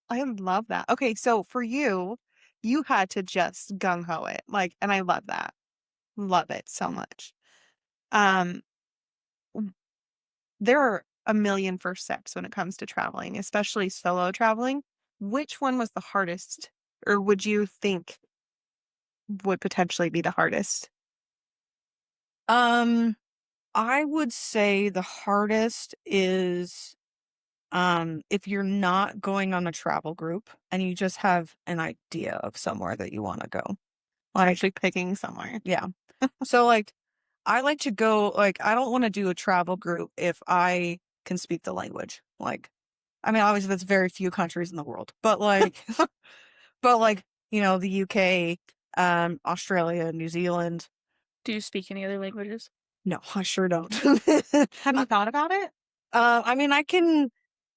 I love that. Okay, so for you, you had to just gung ho it. Like, and I love that. Love it so much. Um, w- there are a million first steps when it comes to traveling, especially solo traveling. Which one was the hardest, or would you think would potentially be the hardest? um, I would say the hardest is if you're not going on a travel group and you just have an idea of somewhere that you want to go. Like, Actually picking somewhere. yeah. So, like, I like to go, like, I don't want to do a travel group if I can speak the language. Like, I mean, obviously, that's very few countries in the world, but like, but like, the UK, Australia, New Zealand. Do you speak any other languages? No, I sure don't. Have you thought about it? I mean, I can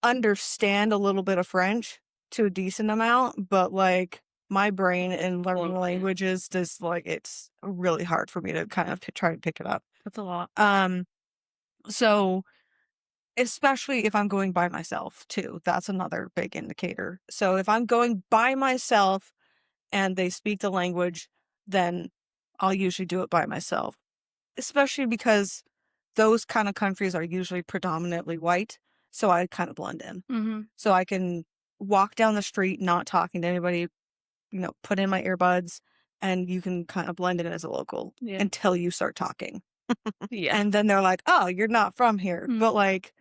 understand a little bit of French to a decent amount, but like my brain and learning languages just like it's really hard for me to kind of try to pick it up. That's a lot. So especially if I'm going by myself too, that's another big indicator. So if I'm going by myself and they speak the language, then I'll usually do it by myself, especially because those kind of countries are usually predominantly white. So I kind of blend in. Mm-hmm. So I can walk down the street, not talking to anybody, put in my earbuds, and you can kind of blend in as a local Yeah. until you start talking. Yeah. And then they're like, oh, you're not from here. Mm. But like,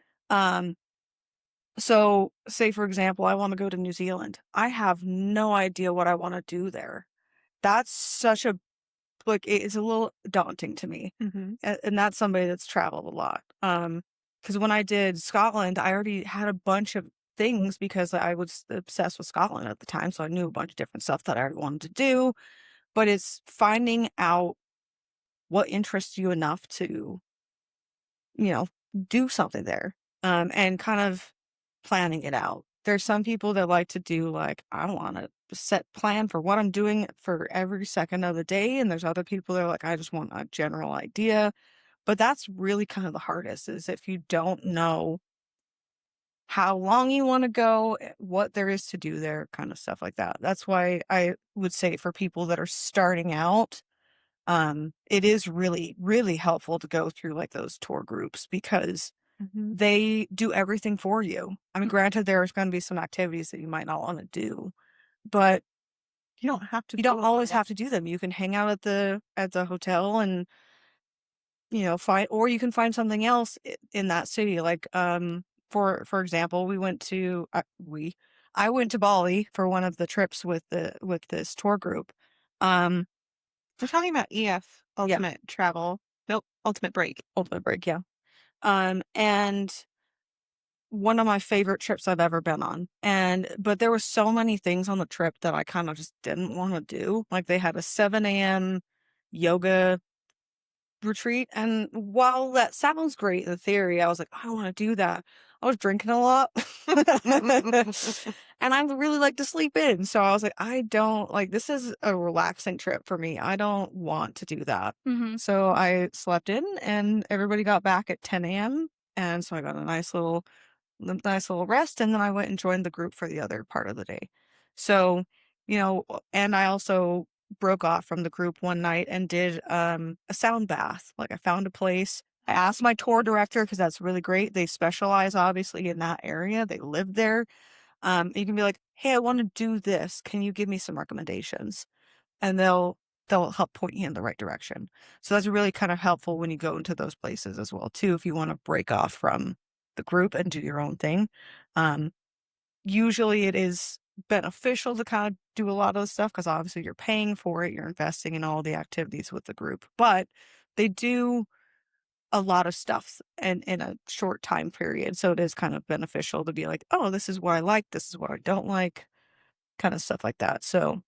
so say for example, I want to go to New Zealand. I have no idea what I want to do there. That's such a like it's a little daunting to me. Mm-hmm. And that's somebody that's traveled a lot. Because when I did Scotland, I already had a bunch of things because I was obsessed with Scotland at the time, so I knew a bunch of different stuff that I wanted to do. But it's finding out what interests you enough to, you know, do something there. And kind of planning it out. There's some people that like to do like, I want to set plan for what I'm doing for every second of the day. And there's other people that are like, I just want a general idea. But that's really kind of the hardest is if you don't know how long you want to go, what there is to do there, kind of stuff like that. That's why I would say for people that are starting out, it is really, really helpful to go through like those tour groups because Mm-hmm. they do everything for you. I mean, granted, there's going to be some activities that you might not want to do, but You don't have to you do don't it always all. have to do them. You can hang out at the hotel and find, or you can find something else in that city. Like for example, we went to I went to Bali for one of the trips with this tour group. Um, We're talking about EF yeah, Ultimate Travel. Nope, Ultimate Break. Ultimate Break, yeah. And one of my favorite trips I've ever been on. But there were so many things on the trip that I kind of just didn't want to do. Like they had a 7 a.m. yoga retreat. And while that sounds great in theory, I was like, I don't want to do that. I was drinking a lot. And I really like to sleep in. So I was like, I don't like this is a relaxing trip for me. I don't want to do that. Mm-hmm. So I slept in and everybody got back at 10 a.m. And so I got a nice little rest, and then I went and joined the group for the other part of the day. So, and I also broke off from the group one night and did a sound bath. Like I found a place. I asked my tour director because that's really great. They specialize obviously in that area. They live there. You can be like, "Hey, I want to do this. Can you give me some recommendations?" And they'll help point you in the right direction. So that's really kind of helpful when you go into those places as well too, if you want to break off from the group and do your own thing. Um, Usually it is beneficial to kind of do a lot of the stuff because obviously you're paying for it, you're investing in all the activities with the group, but they do a lot of stuff in a short time period. So it is kind of beneficial to be like, oh, this is what I like, this is what I don't like, kind of stuff like that. So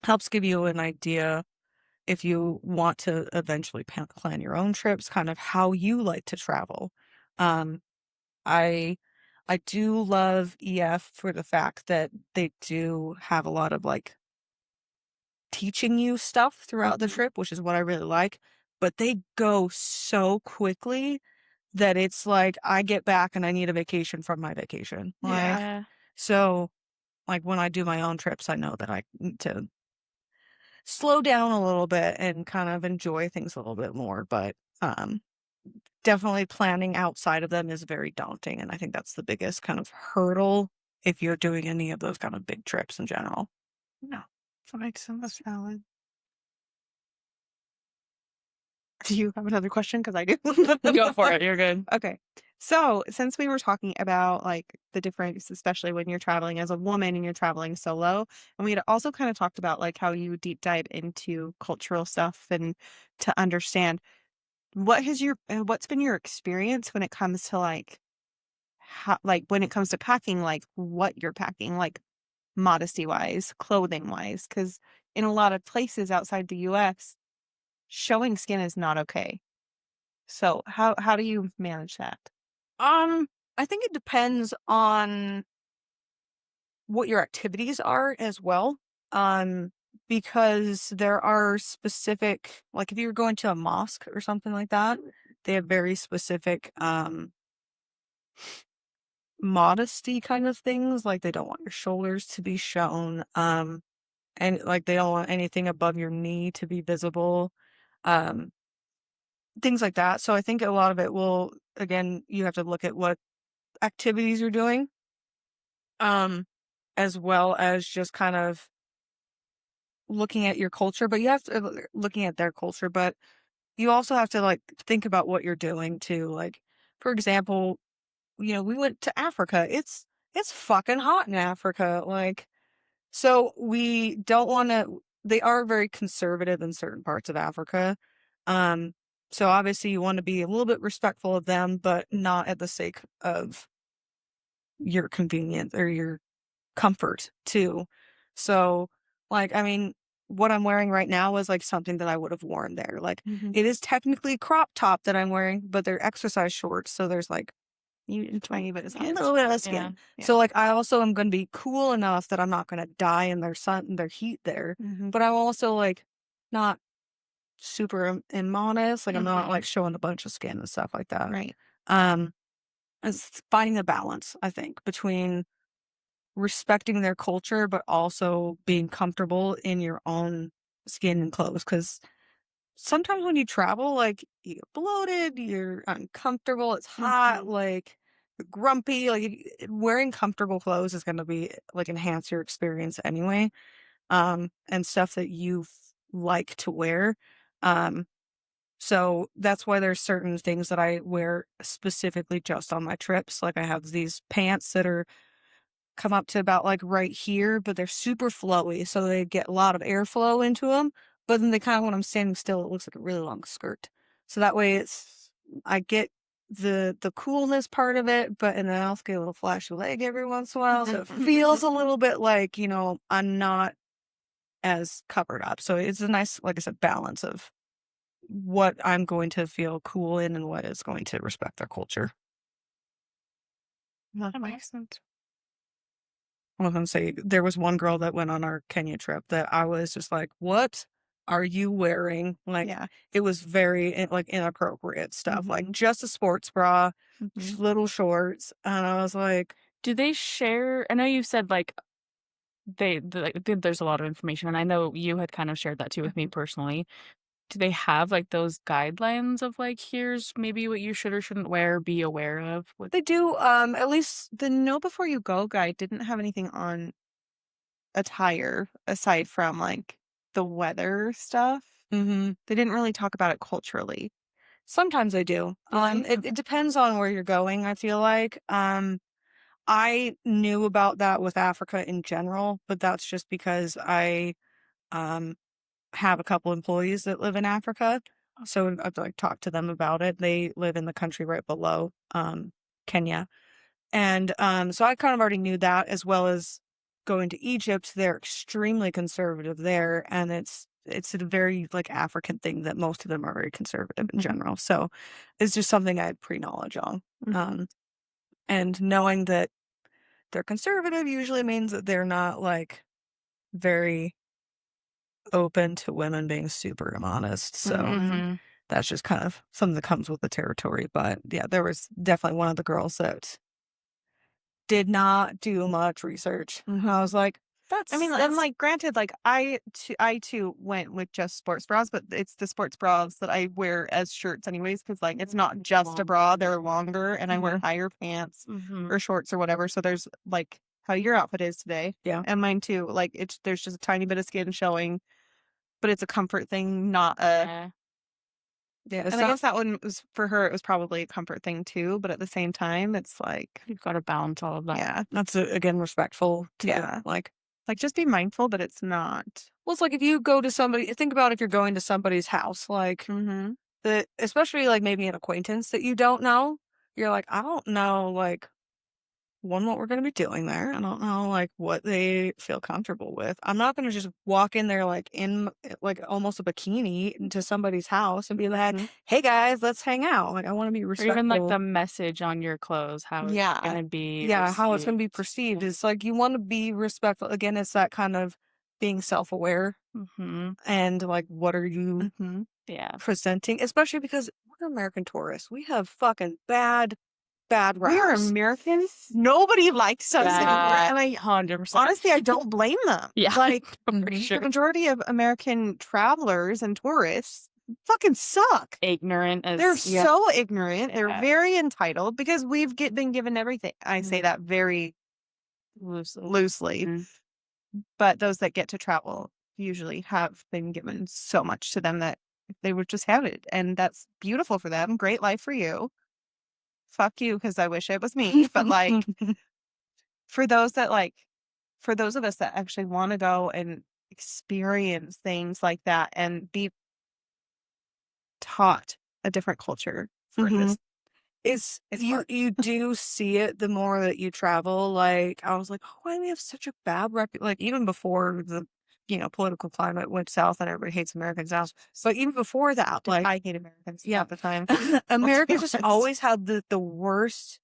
helps give you an idea if you want to eventually plan your own trips, kind of how you like to travel. Um, I I do love EF for the fact that they do have a lot of like teaching you stuff throughout the trip, which is what I really like. But they go so quickly that it's like I get back and I need a vacation from my vacation. Like, Yeah. so like when I do my own trips, I know that I need to slow down a little bit and kind of enjoy things a little bit more. But definitely planning outside of them is very daunting. And I think that's the biggest kind of hurdle if you're doing any of those kind of big trips in general. No, that makes sense. That's valid. Do you have another question? Because I do. Go for it. You're good. Okay. So, since we were talking about like the difference, especially when you're traveling as a woman and you're traveling solo, and we had also kind of talked about like how you deep dive into cultural stuff and to understand what's been your experience when it comes to like how, like when it comes to packing, like what you're packing, like modesty wise, clothing wise, because in a lot of places outside the US, showing skin is not okay. So how do you manage that? I think it depends on what your activities are as well. Because there are specific, like if you're going to a mosque or something like that, they have very specific modesty kind of things. Like they don't want your shoulders to be shown. And like they don't want anything above your knee to be visible. Um, Things like that. So I think a lot of it will, again, you have to look at what activities you're doing. As well as just kind of looking at your culture, but you have to looking at their culture, but you also have to like think about what you're doing too. Like, for example, we went to Africa. It's fucking hot in Africa. Like, so we don't want to. They are very conservative in certain parts of Africa. Um, so obviously you want to be a little bit respectful of them, but not at the sake of your convenience or your comfort too. So, like, I mean, what I'm wearing right now is like something that I would have worn there. Like, it is technically a crop top that I'm wearing, but they're exercise shorts, so there's like Tiny bit of a skin. little bit of skin. Yeah. So, like, I also am going to be cool enough that I'm not going to die in their sun, their heat there. But I'm also like not super immodest. Like, I'm not like showing a bunch of skin and stuff like that. Right. It's finding the balance, I think, between respecting their culture, but also being comfortable in your own skin and clothes. Because sometimes when you travel, like you get bloated, you're uncomfortable, it's hot, like you're grumpy. Like wearing comfortable clothes is going to be like enhance your experience anyway. And stuff that you like to wear. Um, so that's why there's certain things that I wear specifically just on my trips. Like I have these pants that are come up to about like right here, but they're super flowy, so they get a lot of airflow into them. But then they kind of, when I'm standing still, it looks like a really long skirt. So that way, I get the coolness part of it, but and then I also get a little flashy leg every once in a while, so it feels a little bit like I'm not as covered up. So it's a nice, like I said, balance of what I'm going to feel cool in and what is going to respect their culture. That makes sense. I was gonna say there was one girl that went on our Kenya trip that I was just like, "What are you wearing?" Like, Yeah. it was very like inappropriate stuff, like Mhm. just a sports bra, Mhm. little shorts, and I was like, Do they share? I know you said like there's a lot of information, and I know you had kind of shared that too with me personally. Do they have like those guidelines of like here's maybe what you should or shouldn't wear, be aware of? What? they do. At least, The Know Before You Go guide didn't have anything on attire aside from like the weather stuff. hmm They didn't really talk about it culturally. sometimes they do. Really? It depends on where you're going. I feel like. I knew about that with Africa in general, but that's just because I um have a couple employees that live in Africa. So I've like talked to them about it. They live in the country right below Kenya. And so I kind of already knew that, as well as going to Egypt. They're extremely conservative there, and it's a very like African thing that most of them are very conservative in Mhm. general. So it's just something I had pre-knowledge on. Mhm. And knowing that they're conservative usually means that they're not like very open to women being super immodest. So Mhm. that's just kind of something that comes with the territory. But yeah, there was definitely one of the girls that did not do much research. And I was like, I mean, and like, granted, like I too went with just sports bras, but it's the sports bras that I wear as shirts anyways, because like it's not just a bra; they're longer, and I wear higher pants Mhm. or shorts or whatever. So there's like how your outfit is today, Yeah. and mine too. Like there's just a tiny bit of skin showing, but it's a comfort thing, not a. Yeah. Yeah, it's And I not, guess that one was for her. It was probably a comfort thing too, but at the same time, it's like, You've got to balance all of that. yeah, that's again respectful to Yeah. like. just be mindful that it's not. Well, it's like if you go to somebody, think about if you're going to somebody's house, like Mm-hmm. that, especially like maybe an acquaintance that you don't know. You're like, I don't know, like one, what we're going to be doing there. I don't know, like, what they feel comfortable with. I'm not going to just walk in there, like, in, like, almost a bikini into somebody's house and be like, Mhm. hey, guys, let's hang out. Like, I want to be Or even like respectful. the message on your clothes, how it's Yeah. gonna be Yeah, how it's going to be received. perceived. It's like you want to be respectful. Again, it's that kind of being self aware Mhm. and, like, what are you Mm-hmm. Yeah. presenting? Especially because we're American tourists. We have fucking bad We are raps. Americans. Nobody likes us anymore. Yeah. And I 100%. honestly, I don't blame them. Yeah. Like, For Mhm. sure. the majority of American travelers and tourists fucking suck. Ignorant as They're Yeah. so ignorant. They're Yeah. very entitled because we've been given everything. I say that very loosely. Mhm. But those that get to travel usually have been given so much to them that they would just have it. And that's beautiful for them. Great life for you. Fuck you, because I wish it was me. But like, for those that like, for those of us that actually want to go and experience things like that and be taught a different culture for Mhm. this, It's it's you hard. you do see it the more that you travel. Like I was like, oh, why do we have such a bad rep? Like even before the political climate went south and everybody hates Americans now. So even before that, like I hate Americans yeah. at the time. America just honest. always had the worst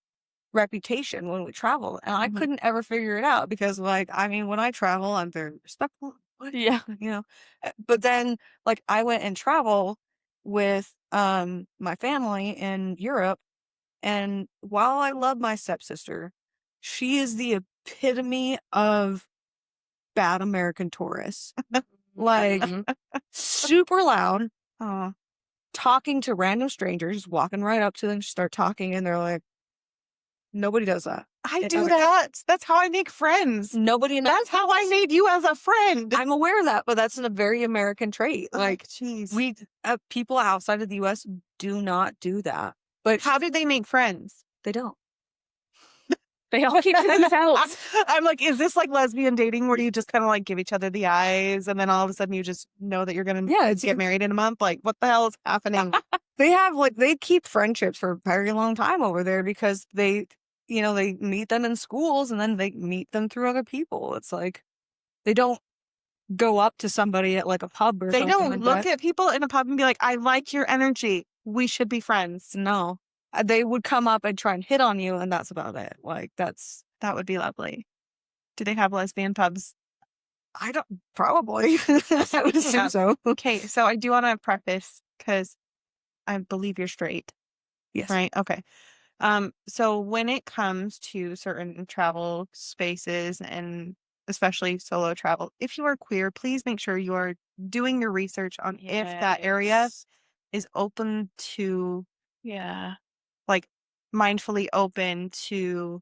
reputation when we travel, and I Mhm. couldn't ever figure it out because like I mean when I travel I'm very respectful. What? Yeah. But then like I went and travel with my family in Europe. And while I love my stepsister, she is the epitome of bad American tourists. Like, Mhm. super loud, Aw. talking to random strangers, walking right up to them, start talking, and they're like, nobody does that. I And do I'm like, that. That's how I make friends. nobody in That's how I made you as a friend. I'm aware of that, but that's a very American trait. Oh, Like, jeez. people outside of the US do not do that. But How did they make friends? they don't. They all keep to themselves. I'm like, is this like lesbian dating where you just kind of like give each other the eyes and then all of a sudden you just know that you're going to Yeah, it's get married in a month? Like, what the hell is happening? they keep friendships for a very long time over there because they meet them in schools and then they meet them through other people. It's like they don't go up to somebody at like a pub or They something don't like look that. at people in a pub and be like, I like your energy. We should be friends. No. they would come up and try and hit on you, and that's about it. Like, that's, That would be lovely. Do they have lesbian pubs? I don't, probably. I would assume Yeah. so. Okay, so I do want to preface because I believe you're straight, Yes. right? Okay. So when it comes to certain travel spaces and especially solo travel, if you are queer, please make sure you are doing your research on if that area Yes. is open to, Yeah. like, mindfully open to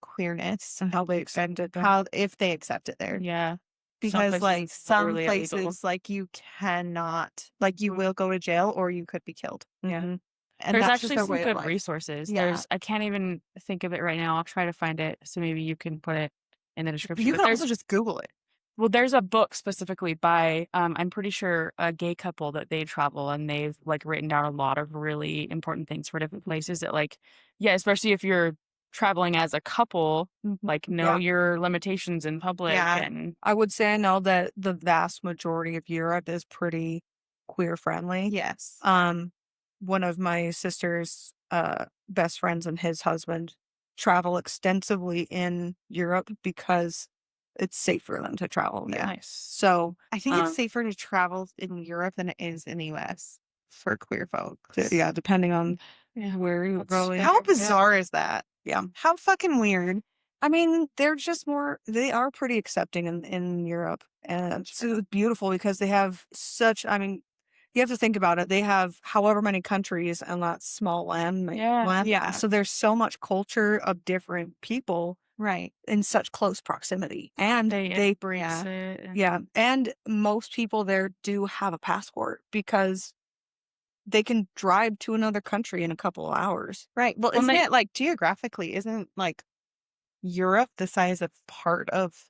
queerness, And how they accept it. how if they accept it there. Yeah. Because like it's some literally illegal. places, like you cannot, like you will go to jail or you could be killed. Yeah. Mhm. And There's that's actually just some their way of good life. resources. Yeah. I can't even think of it right now. I'll try to find it. So maybe you can put it in the description. You But can there's also just Google it. Well, there's a book specifically by, I'm pretty sure a gay couple that they travel and they've like written down a lot of really important things for different places that like, yeah, especially if you're traveling as a couple, like know Yeah. your limitations in public Yeah. and I would say I know that the vast majority of Europe is pretty queer friendly. Yes. One of my sister's best friends and his husband travel extensively in Europe because it's safe for them to travel there. nice. So I think it's um, safer to travel in Europe than it is in the US for queer folks. yeah, depending on Yeah. where you're going. How Yeah. bizarre is that? Yeah. How fucking weird. I mean, they're just more, they are pretty accepting in Europe. And it's beautiful because they have such, I mean, you have to think about it. They have however many countries on that small land. Yeah. Yeah. So there's so much culture of different people Right. in such close proximity. And They embrace it. and- yeah. And most people there do have a passport because they can drive to another country in a couple of hours. Right. Well, Well, isn't they- it like geographically, isn't like Europe the size of part of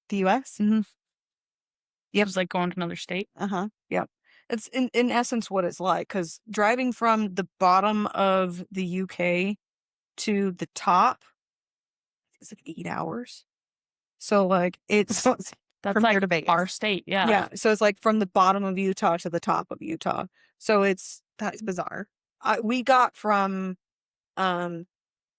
the US? Mm-hmm. It was like going to another state. Uh-huh. It's in essence what it's like, because driving from the bottom of the UK to the top is like 8 hours. So like it's That's That's from here like to Vegas. our state. Yeah. yeah. So it's like from the bottom of Utah to the top of Utah. So it's That's bizarre. we got from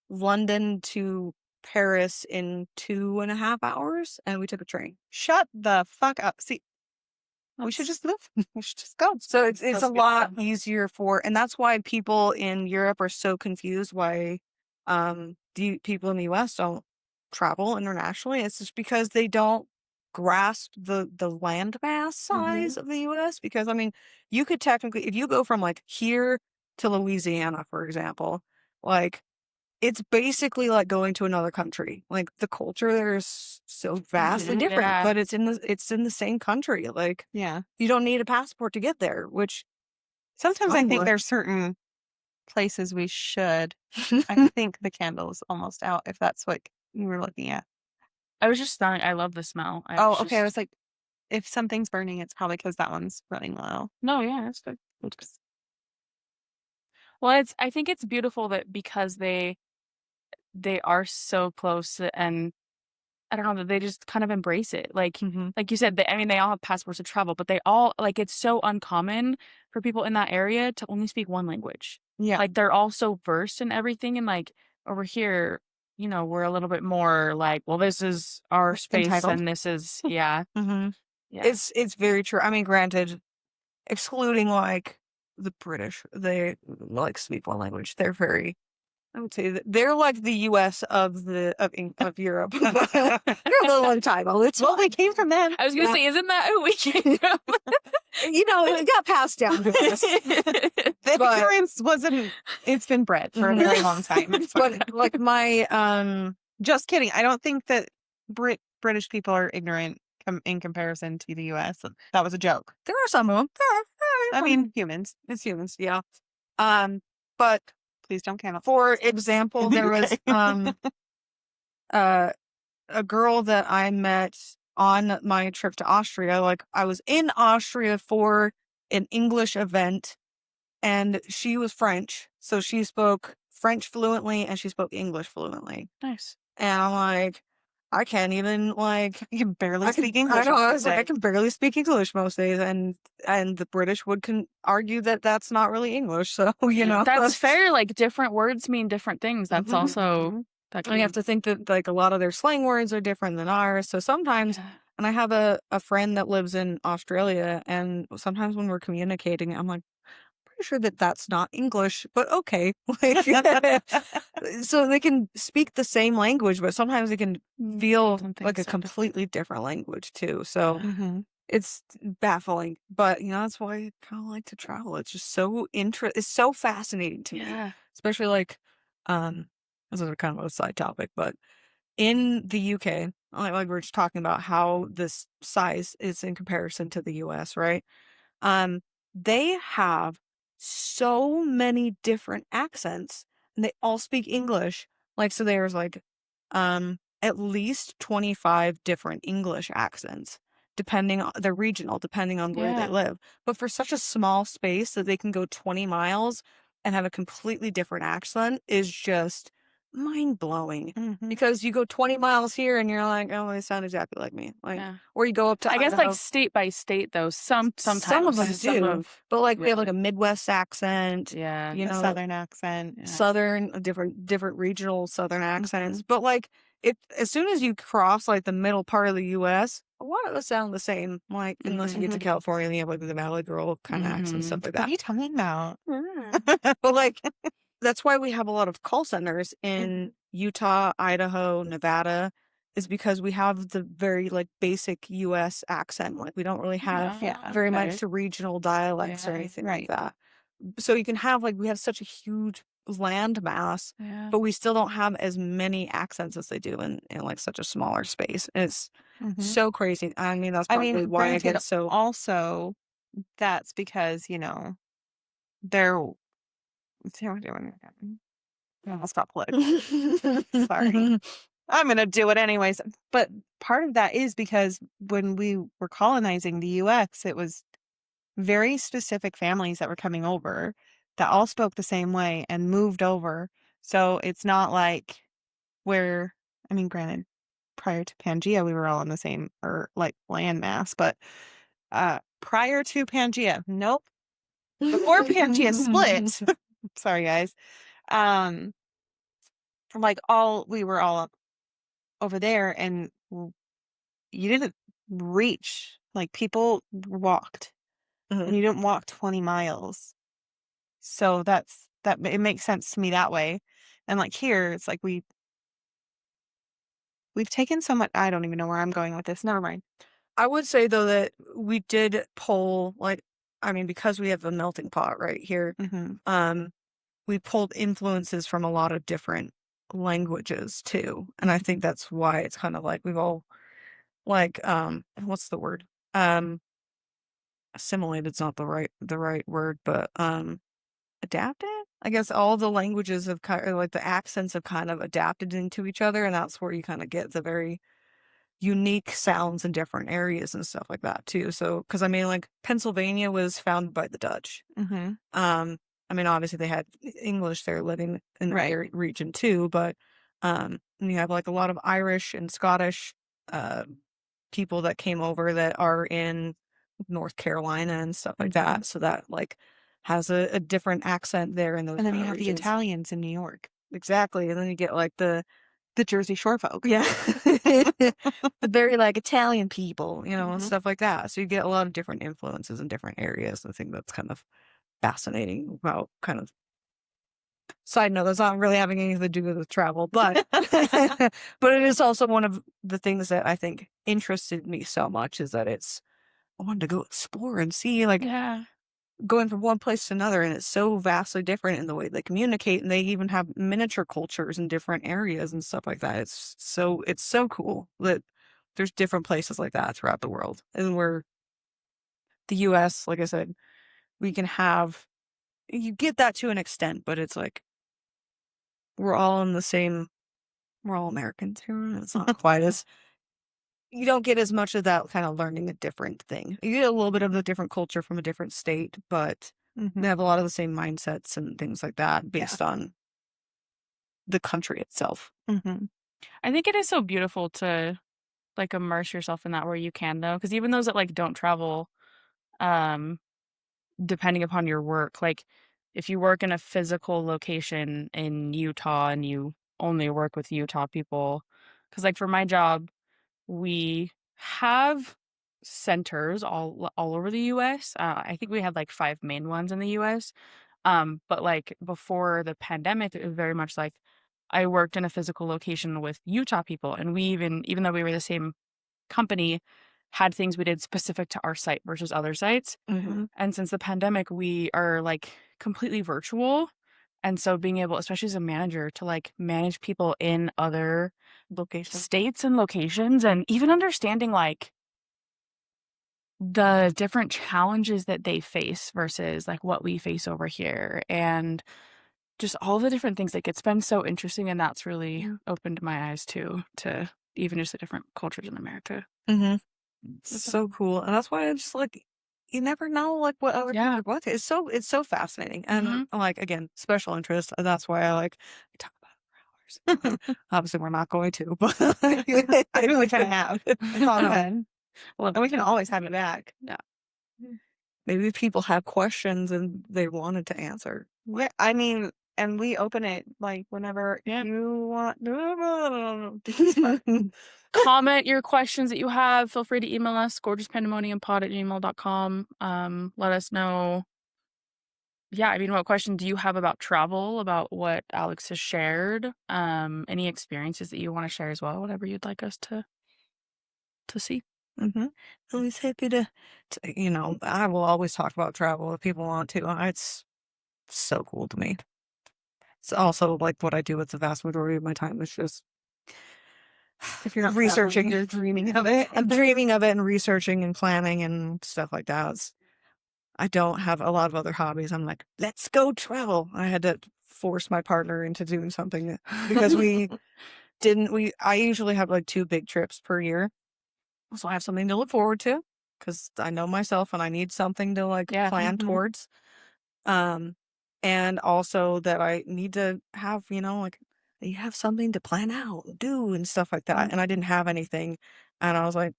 London to Paris in 2.5 hours, and we took a train. Shut the fuck up. See, we should just move. We should just go. So it's That's a good lot stuff. easier and that's why people in Europe are so confused why the people in the US don't travel internationally. It's just because they don't grasp the landmass size of the US. Because I mean, you could technically, if you go from like here to Louisiana, for example, like it's basically like going to another country. Like the culture there is so vastly different, Yeah. but it's in the same country. Like Yeah. you don't need a passport to get there, which Sometimes I think Somewhat. there's certain places we should. I think the candle is almost out, if that's what you were looking at. I was just smelling. I love the smell. Oh, okay. I was like, if something's burning, it's probably because that one's running low. No, yeah, that's good. Well, I think it's beautiful that because they are so close and I don't know that they just kind of embrace it. Like you said, I mean, they all have passports to travel, but they all like it's so uncommon for people in that area to only speak one language. Yeah. Like they're all so versed in everything, and like over here, you know, we're a little bit more like, well, this is our space, Entitled. and this is yeah. Yeah. it's very true. I mean, granted, excluding like the British, they like speak one language. They're very, I would say that they're like the US of Europe. They're a little entitled. It's Well, we came from them. I was gonna Yeah. say, isn't that who we came from? it got passed down to us. The But- ignorance wasn't, it's been bred for a Mhm. very long time. But like my Just kidding. I don't think that British people are ignorant in comparison to the US. That was a joke. there are some of them. I mean, humans. It's humans, yeah. But Please don't cancel. for example, there was a girl that I met on my trip to Austria. Like I was in Austria for an English event, and she was French, so she spoke French fluently and she spoke English fluently. Nice. And I'm like, I can't even like You can barely I can speak English. I know on I this was like I day. can barely speak English most days, and the British would argue that that's not really English. So you know That's fair. Like different words mean different things. That's Mhm. also that And you have to think that like a lot of their slang words are different than ours. So sometimes, Yeah. and I have a friend that lives in Australia, and sometimes when we're communicating, I'm like, pretty sure that that's not English, but okay. Like, so they can speak the same language, but sometimes they can feel Something like a so completely different language too. So Mhm. it's baffling, but that's why I kind of like to travel. It's just so it's so fascinating to me, Yeah. especially like, this is kind of a side topic, but in the UK, like we are just talking about how this size is in comparison to the US, right? Um, they have so many different accents and they all speak English. Like, so there's like, at least 25 different English accents, depending on they're regional, depending on where they Yeah. live. But for such a small space that they can go 20 miles and have a completely different accent is just mind blowing. Mhm. Because you go 20 miles here and you're like, oh, they sound exactly like me. Like, Yeah. or you go up to I guess Idaho. like state by state though. Some Sometimes of them some do, of but like they have like really. a Midwest accent, Yeah. you A know, southern accent. Yeah. Southern, different regional Southern accents. Mhm. But like it, as soon as you cross like the middle part of the U.S., a lot of them sound the same. Like unless you get to Mhm. California, and you have like the Valley Girl kind of accent, stuff like What are that. you talking about? But like that's why we have a lot of call centers in Utah, Idaho, Nevada, is because we have the very like basic US accent. Like we don't really have Yeah. very Okay. much the regional dialects or Yeah, anything right. like that. So you can have like we have such a huge land mass, Yeah. but we still don't have as many accents as they do in like such a smaller space. It's Mhm. so crazy. I mean, that's I probably mean, why I granted, get so also that's because they're. I'll stop political. Sorry. I'm gonna do it anyways. But part of that is because when we were colonizing the US, it was very specific families that were coming over that all spoke the same way and moved over. So it's not like where, I mean, granted, prior to Pangea, we were all in the same or like landmass, but prior to Pangea, nope. Before Pangea split, sorry guys. Um, like we were all over there, and you didn't reach, like people walked, Mhm. and you didn't walk 20 miles. So it makes sense to me that way. And like here, it's like we've taken so much. I don't even know where I'm going with this. Never mind. I would say though that we did pull like I mean because we have a melting pot right here. Mm-hmm. We pulled influences from a lot of different languages too, and I think that's why it's kind of like we've all like what's the word assimilated's not the right word, but adapted. I guess all the languages have kind of like the accents have kind of adapted into each other, and that's where you kind of get the very unique sounds in different areas and stuff like that too. So, because I mean, like Pennsylvania was founded by the Dutch. Mm-hmm. I mean, obviously they had English there living in that Right. region too, but and you have like a lot of Irish and Scottish uh people that came over that are in North Carolina and stuff like Mm-hmm. that. So that like has a different accent there in those And then kind you of have the regions. Italians in New York, Exactly, and then you get like the Jersey Shore folk. yeah. The very like Italian people, and Mhm. stuff like that. So you get a lot of different influences in different areas. I think that's kind of fascinating about kind of side note, that's not really having anything to do with travel, but but it is also one of the things that I think interested me so much is that I wanted to go explore and see like Yeah. going from one place to another, and it's so vastly different in the way they communicate, and they even have miniature cultures in different areas and stuff like that. It's so cool that there's different places like that throughout the world. And where the US, like I said, we can have you get that to an extent, but it's like we're all in the same we're all Americans here. And it's not quite as you don't get as much of that kind of learning a different thing. You get a little bit of the different culture from a different state, but they Mhm. have a lot of the same mindsets and things like that Yeah. based on the country itself. Mhm. I think it is so beautiful to like immerse yourself in that where you can though, because even those that like don't travel, um, depending upon your work, like if you work in a physical location in Utah and you only work with Utah people, because like for my job, we have centers all over the US. I think we had like 5 main ones in the US. But like before the pandemic, it was very much like I worked in a physical location with Utah people, and we even though we were the same company, had things we did specific to our site versus other sites. Mhm. And since the pandemic, we are like completely virtual. And so being able, especially as a manager, to like manage people in other Location. states and locations, and even understanding like the different challenges that they face versus like what we face over here, and just all the different things, like it's been so interesting, and that's really opened my eyes too to even just the different cultures in America. Mhm. So cool. And that's why I just like you never know like what other people Yeah. are going through. It's so fascinating. And like again, special interest. That's why I like talk about it for hours. Obviously we're not going to, but I mean, we kind of have. It's all good. well, And we can always have it back. Yeah. maybe people have questions and they wanted to answer. Yeah, I mean, and we open it like whenever Yeah. you want. Comment your questions that you have. Feel free to email us, gorgouspandemoniumpod@gmail.com. Let us know. Yeah, I mean, what question do you have about travel, about what Alex has shared? Any experiences that you want to share as well, whatever you'd like us to see. Mm-hmm. Always happy to, I will always talk about travel if people want to. It's so cool to me. It's also like what I do with the vast majority of my time is just If you're not researching. you're dreaming of it. I'm dreaming of it and researching and planning and stuff like that. I don't have a lot of other hobbies. I'm like, let's go travel. I had to force my partner into doing something because I usually have like 2 big trips per year. So I have something to look forward to because I know myself and I need something to like Yeah. plan towards. And also that I need to have, like you have something to plan out, do and stuff like that. And I didn't have anything. And I was like,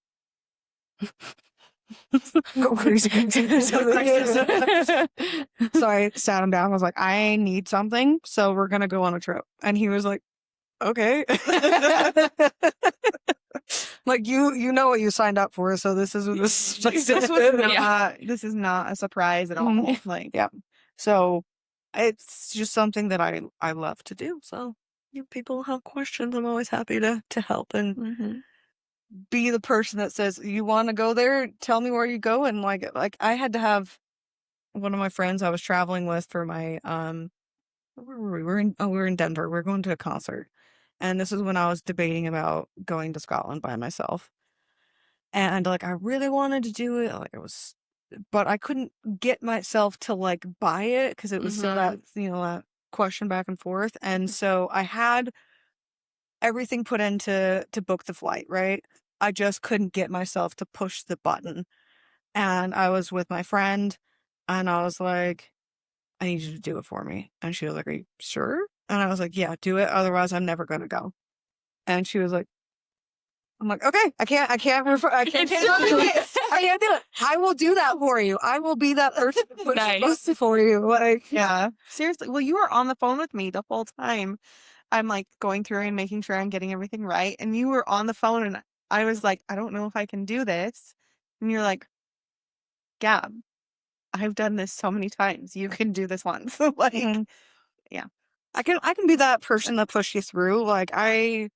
go crazy. So I sat him down. I was like, I need something. So we're going to go on a trip. And he was like, okay. Like you know what you signed up for. So this is This is not a surprise at all. Like, yeah. So it's just something that I love to do. So if people have questions, I'm always happy to help and be the person that says, you want to go there? Tell me where you go. And like I had to have one of my friends I was traveling with for my, where were we? We were in Denver. We were going to a concert. And this is when I was debating about going to Scotland by myself. And like I really wanted to do it. Like but I couldn't get myself to like buy it because it was still that question back and forth. And so I had everything put in to book the flight, right? I just couldn't get myself to push the button. And I was with my friend and I was like, I need you to do it for me. And she was like, are you sure? And I was like, yeah, do it. Otherwise I'm never going to go. And she was like, I'm like, okay, I can't do it. I can't do it. I will do that for you. I will be that person to push the button for you. Like, yeah, seriously. Well, you were on the phone with me the whole time. I'm like going through and making sure I'm getting everything right. And you were on the phone and I was like, I don't know if I can do this. And you're like, Gab, I've done this so many times. You can do this once. Like, yeah. I can be that person that pushes you through. Like I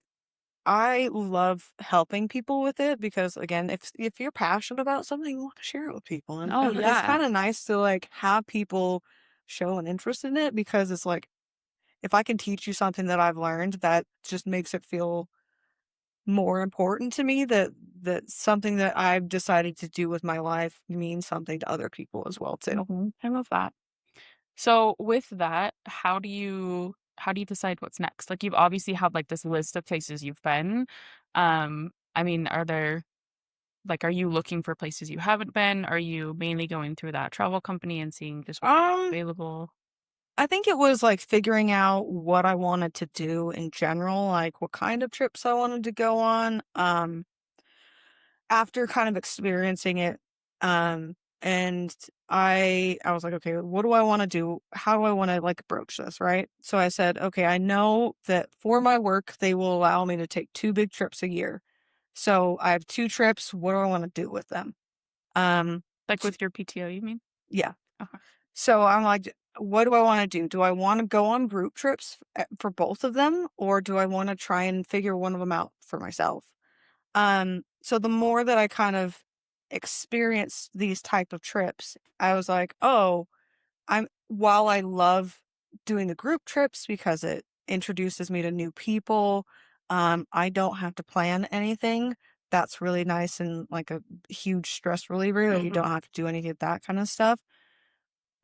love helping people with it because again, if you're passionate about something, you want to share it with people. And it's kind of nice to like have people show an interest in it because it's like if I can teach you something that I've learned, that just makes it feel more important to me that something that I've decided to do with my life means something to other people as well too. I love that. So with that, how do you decide what's next? Like you've obviously have like this list of places you've been. I mean, are you looking for places you haven't been? Are you mainly going through that travel company and seeing just what's available? I think it was like figuring out what I wanted to do in general, like what kind of trips I wanted to go on. After kind of experiencing it, and I was like, okay, what do I want to do? How do I want to like broach this, right? So I said, okay, I know that for my work they will allow me to take 2 big trips a year. So I have 2 trips. What do I want to do with them? Like with your PTO, you mean? Yeah. Okay. So I'm like, what do I want to do? Do I want to go on group trips for both of them, or do I want to try and figure one of them out for myself? So the more that I kind of experienced these type of trips, I was like, oh, while I love doing the group trips because it introduces me to new people, I don't have to plan anything. That's really nice and like a huge stress reliever that you don't have to do any of that kind of stuff.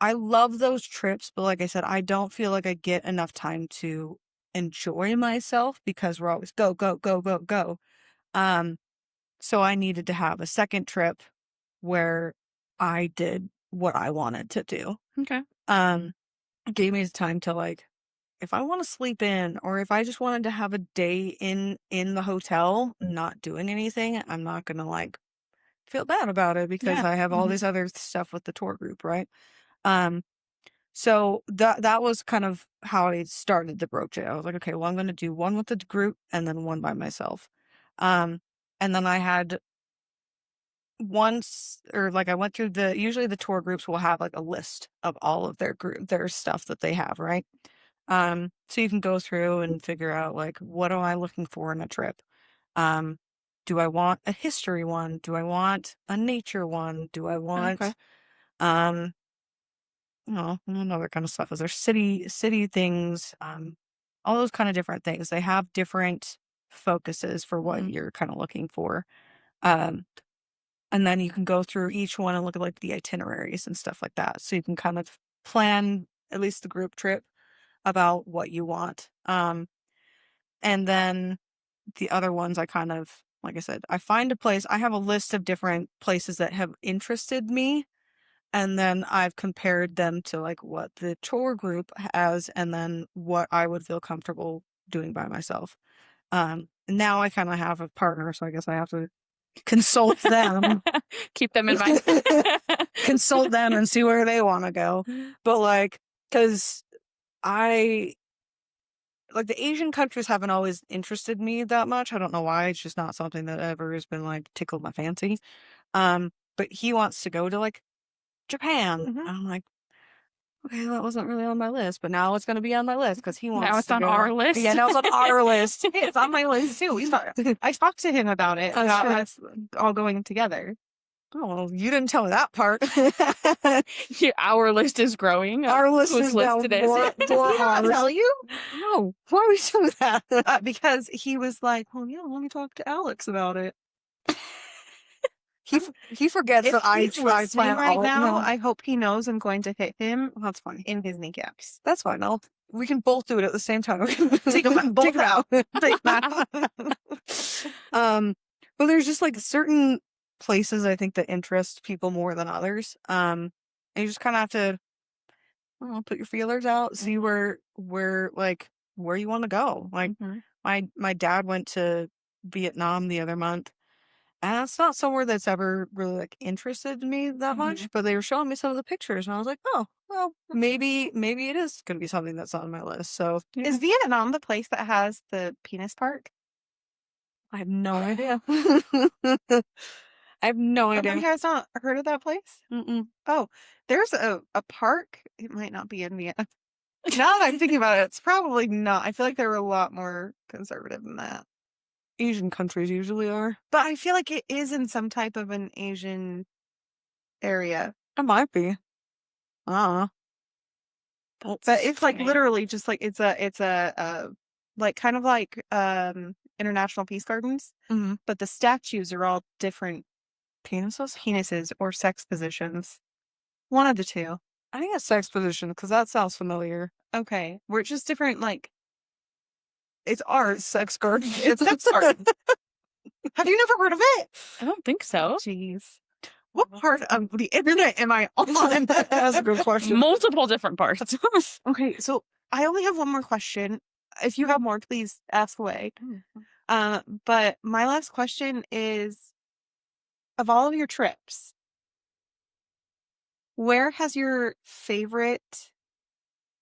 I love those trips, but like I said, I don't feel like I get enough time to enjoy myself because we're always go, go, go, go, go. Um, so I needed to have a second trip where I did what I wanted to do. Okay. It gave me the time to like, if I want to sleep in or if I just wanted to have a day in the hotel not doing anything, I'm not gonna like feel bad about it because Yeah. I have all this other stuff with the tour group, right? So that was kind of how I started to broach it. I was like, okay, well, I'm gonna do one with the group and then one by myself. And then I had once or like I went through usually the tour groups will have like a list of all of their stuff that they have, right? So you can go through and figure out like what am I looking for in a trip? Do I want a history one? Do I want a nature one? Do I want Okay. another kind of stuff? Is there city things? All those kind of different things. They have different focuses for what you're kind of looking for. And then you can go through each one and look at like the itineraries and stuff like that. So you can kind of plan at least the group trip about what you want. And then the other ones I kind of, like I said, I find a place. I have a list of different places that have interested me. And then I've compared them to like what the tour group has and then what I would feel comfortable doing by myself. Now I kind of have a partner, so I guess I have to consult them. Keep them in mind. Consult them and see where they want to go. But like, because the Asian countries haven't always interested me that much. I don't know why. It's just not something that ever has been like tickled my fancy. But he wants to go to like Japan. And I'm like, okay, that wasn't really on my list, but now it's going to be on my list because he wants Now it's to on go. our list. Yeah, now it's on our list. It's on my list too. I talked to him about it. Oh, About sure. us all going together. Oh, well, you didn't tell me that part. Yeah, our list is growing. Our list Whose is now list it is. more Did he not ours. tell you? No, why would you do that? Because he was like, "Well, yeah, let me talk to Alex about it." He forgets If that I he's listening plan right all now, no. I hope he knows I'm going to hit him Well, that's funny. in his kneecaps. That's fine. We can both do it at the same time. Take them both out. Take them out. But there's just like certain places I think that interest people more than others. And you just kind of have to, I don't know, put your feelers out, see where you want to go. Like my dad went to Vietnam the other month. And that's not somewhere that's ever really like interested me that much, but they were showing me some of the pictures, and I was like, "Oh, well, maybe it is going to be something that's on my list." So, Is Vietnam the place that has the penis park? I have no idea. I have no idea. You guys not heard of that place? Mm-mm. Oh, there's a park. It might not be in Vietnam. Now that I'm thinking about it, it's probably not. I feel like they were a lot more conservative than that. Asian countries usually are. But I feel like it is in some type of an Asian area. It might be. But it's like literally just like it's a like kind of like International Peace Gardens, but the statues are all different penises or sex positions. One of the two. I think it's sex position because that sounds familiar. Okay, we're just different. Like it's art sex garden. It's sex garden. Have you never heard of it? I don't think so. Jeez. What part of the internet am I on? That's a good question. Multiple different parts. Okay, so I only have one more question. If you have more, please ask away. But my last question is, of all of your trips, where has your favorite,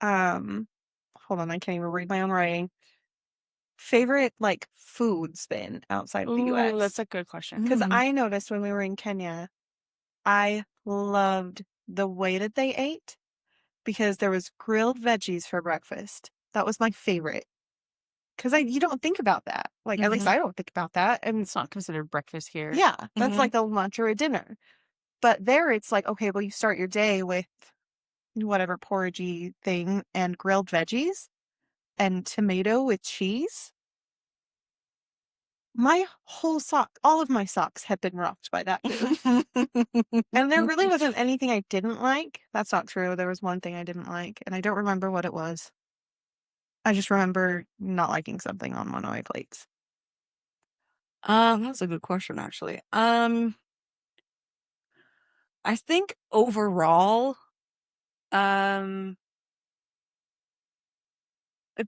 hold on, I can't even read my own writing. Favorite, like, foods been outside of the Ooh, US? that's a good question. Because I noticed when we were in Kenya, I loved the way that they ate because there was grilled veggies for breakfast. That was my favorite. Because you don't think about that. Like, at least I don't think about that. And It's not considered breakfast here. yeah, that's Mhm. like a lunch or a dinner. But there it's like, okay, well, you start your day with whatever porridgey thing and grilled veggies and tomato with cheese. My whole all of my socks had been rocked by that food. And there really wasn't anything I didn't like. That's not true. There was one thing I didn't like, and I don't remember what it was. I just remember not liking something on one of my plates. That's a good question, actually. I think overall,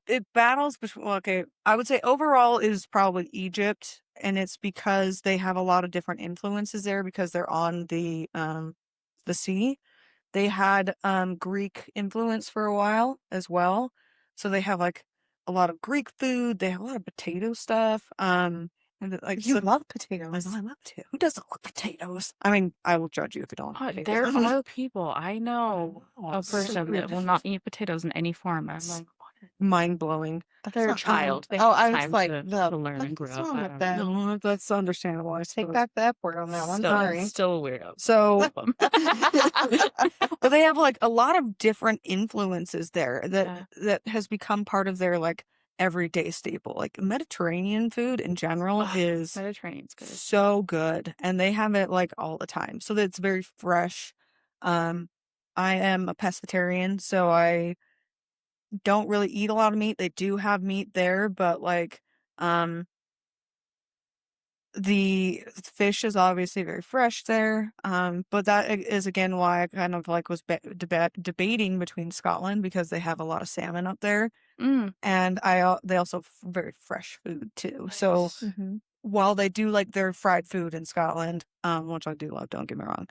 it battles between. Well, okay, I would say overall is probably Egypt, and it's because they have a lot of different influences there because they're on the sea. They had Greek influence for a while as well, so they have like a lot of Greek food. They have a lot of potato stuff. And like You so, love I potatoes. know I love to. Who doesn't love potatoes? I mean, I will judge you if you don't like There potatoes. are people I know Oh, a so person that will weird. not eat potatoes in any form. I'm like, Mind blowing. That's they're a not child. They Oh, have I was time like, to learn and grow what's up. wrong I with don't that? know. No, that's understandable. I Take suppose. back the F word on that one. Still, Sorry. still a weirdo. So, Love 'em. but they have like a lot of different influences there Yeah. that has become part of their like everyday staple. Like Mediterranean food in general Ugh, is Mediterranean's good. so good, and they have it like all the time, so that it's very fresh. I am a pescatarian, so I don't really eat a lot of meat. They do have meat there, but like um the fish is obviously very fresh there. But that is again why I kind of like was debating between Scotland because they have a lot of salmon up there, Mm. and they also very fresh food too. So Mhm. while they do like their fried food in Scotland, which I do love, don't get me wrong,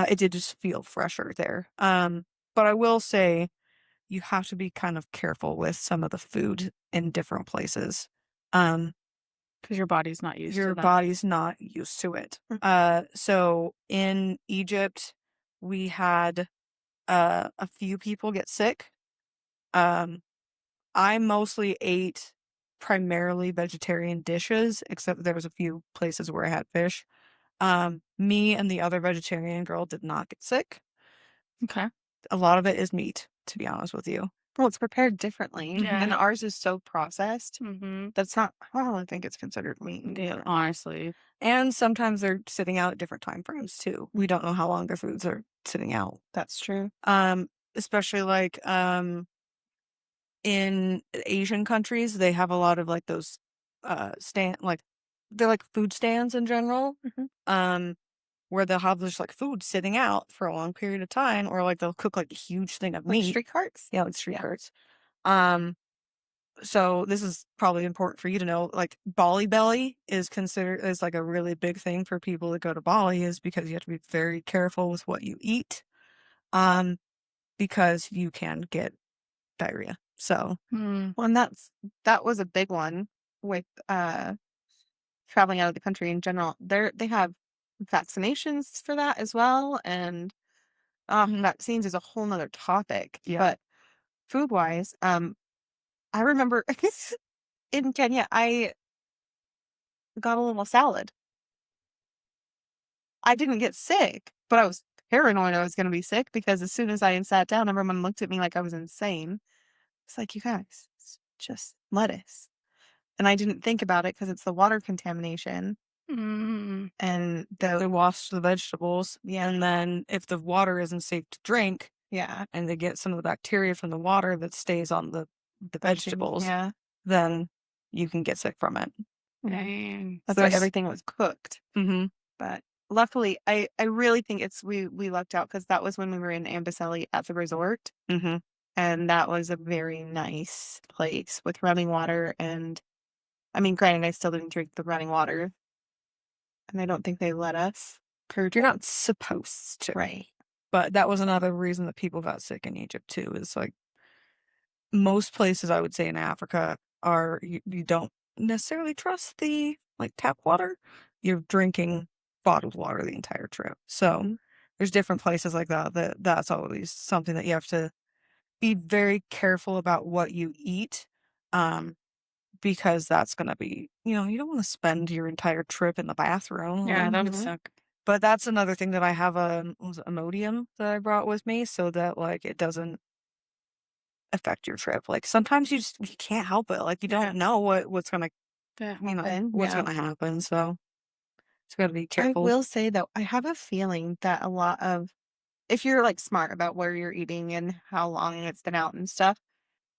it did just feel fresher there. But I will say you have to be kind of careful with some of the food in different places. Because your body's not used to Your that. body's not used to it. So in Egypt, we had a few people get sick. I mostly ate primarily vegetarian dishes, except there was a few places where I had fish. Me and the other vegetarian girl did not get sick. Okay. A lot of it is meat, to be honest with you. Well, it's prepared differently, Yeah. and ours is so processed. Mm-hmm. That's not. I don't think it's considered meat. Yeah, honestly. And sometimes they're sitting out at different time frames too. We don't know how long their foods are sitting out. That's true. Especially like in Asian countries, they have a lot of like those they're like food stands in general. Where they'll have just like food sitting out for a long period of time, or like they'll cook like a huge thing of Like meat. street carts. Yeah, like street Yeah. carts. So this is probably important for you to know. Like Bali belly is considered is like a really big thing for people that go to Bali, is because you have to be very careful with what you eat, because you can get diarrhea. So Mm. Well, and that was a big one with traveling out of the country in general. They have vaccinations for that as well, and vaccines is a whole nother topic. Yeah. But food wise, I remember in Kenya, I got a little salad. I didn't get sick, but I was paranoid I was going to be sick because as soon as I sat down, everyone looked at me like I was insane. It's like, you guys, it's just lettuce. And I didn't think about it because it's the water contamination Mm. and they wash the vegetables, and then if the water isn't safe to drink, yeah, and they get some of the bacteria from the water that stays on the vegetables, yeah. then you can get sick from it. Dang. That's why everything was cooked. Mm-hmm. But luckily, I really think we lucked out because that was when we were in Amboseli at the resort, Mm-hmm. and that was a very nice place with running water. And I mean, granted, I still didn't drink the running water, and I don't think they let us. You're not supposed to. Right. But that was another reason that people got sick in Egypt too. Is like most places I would say in Africa are you don't necessarily trust the like tap water. You're drinking bottled water the entire trip. So Mhm. there's different places like that's always something that you have to be very careful about what you eat. Because that's gonna be, you don't want to spend your entire trip in the bathroom. Yeah, that would Mhm. suck. But that's another thing that I have was it Imodium that I brought with me so that like it doesn't affect your trip. Like sometimes you can't help it. Like you Yeah. don't know what's gonna Happen, what's yeah. gonna happen. So it's gotta be I careful. will say though, I have a feeling that a lot of if you're like smart about where you're eating and how long it's been out and stuff,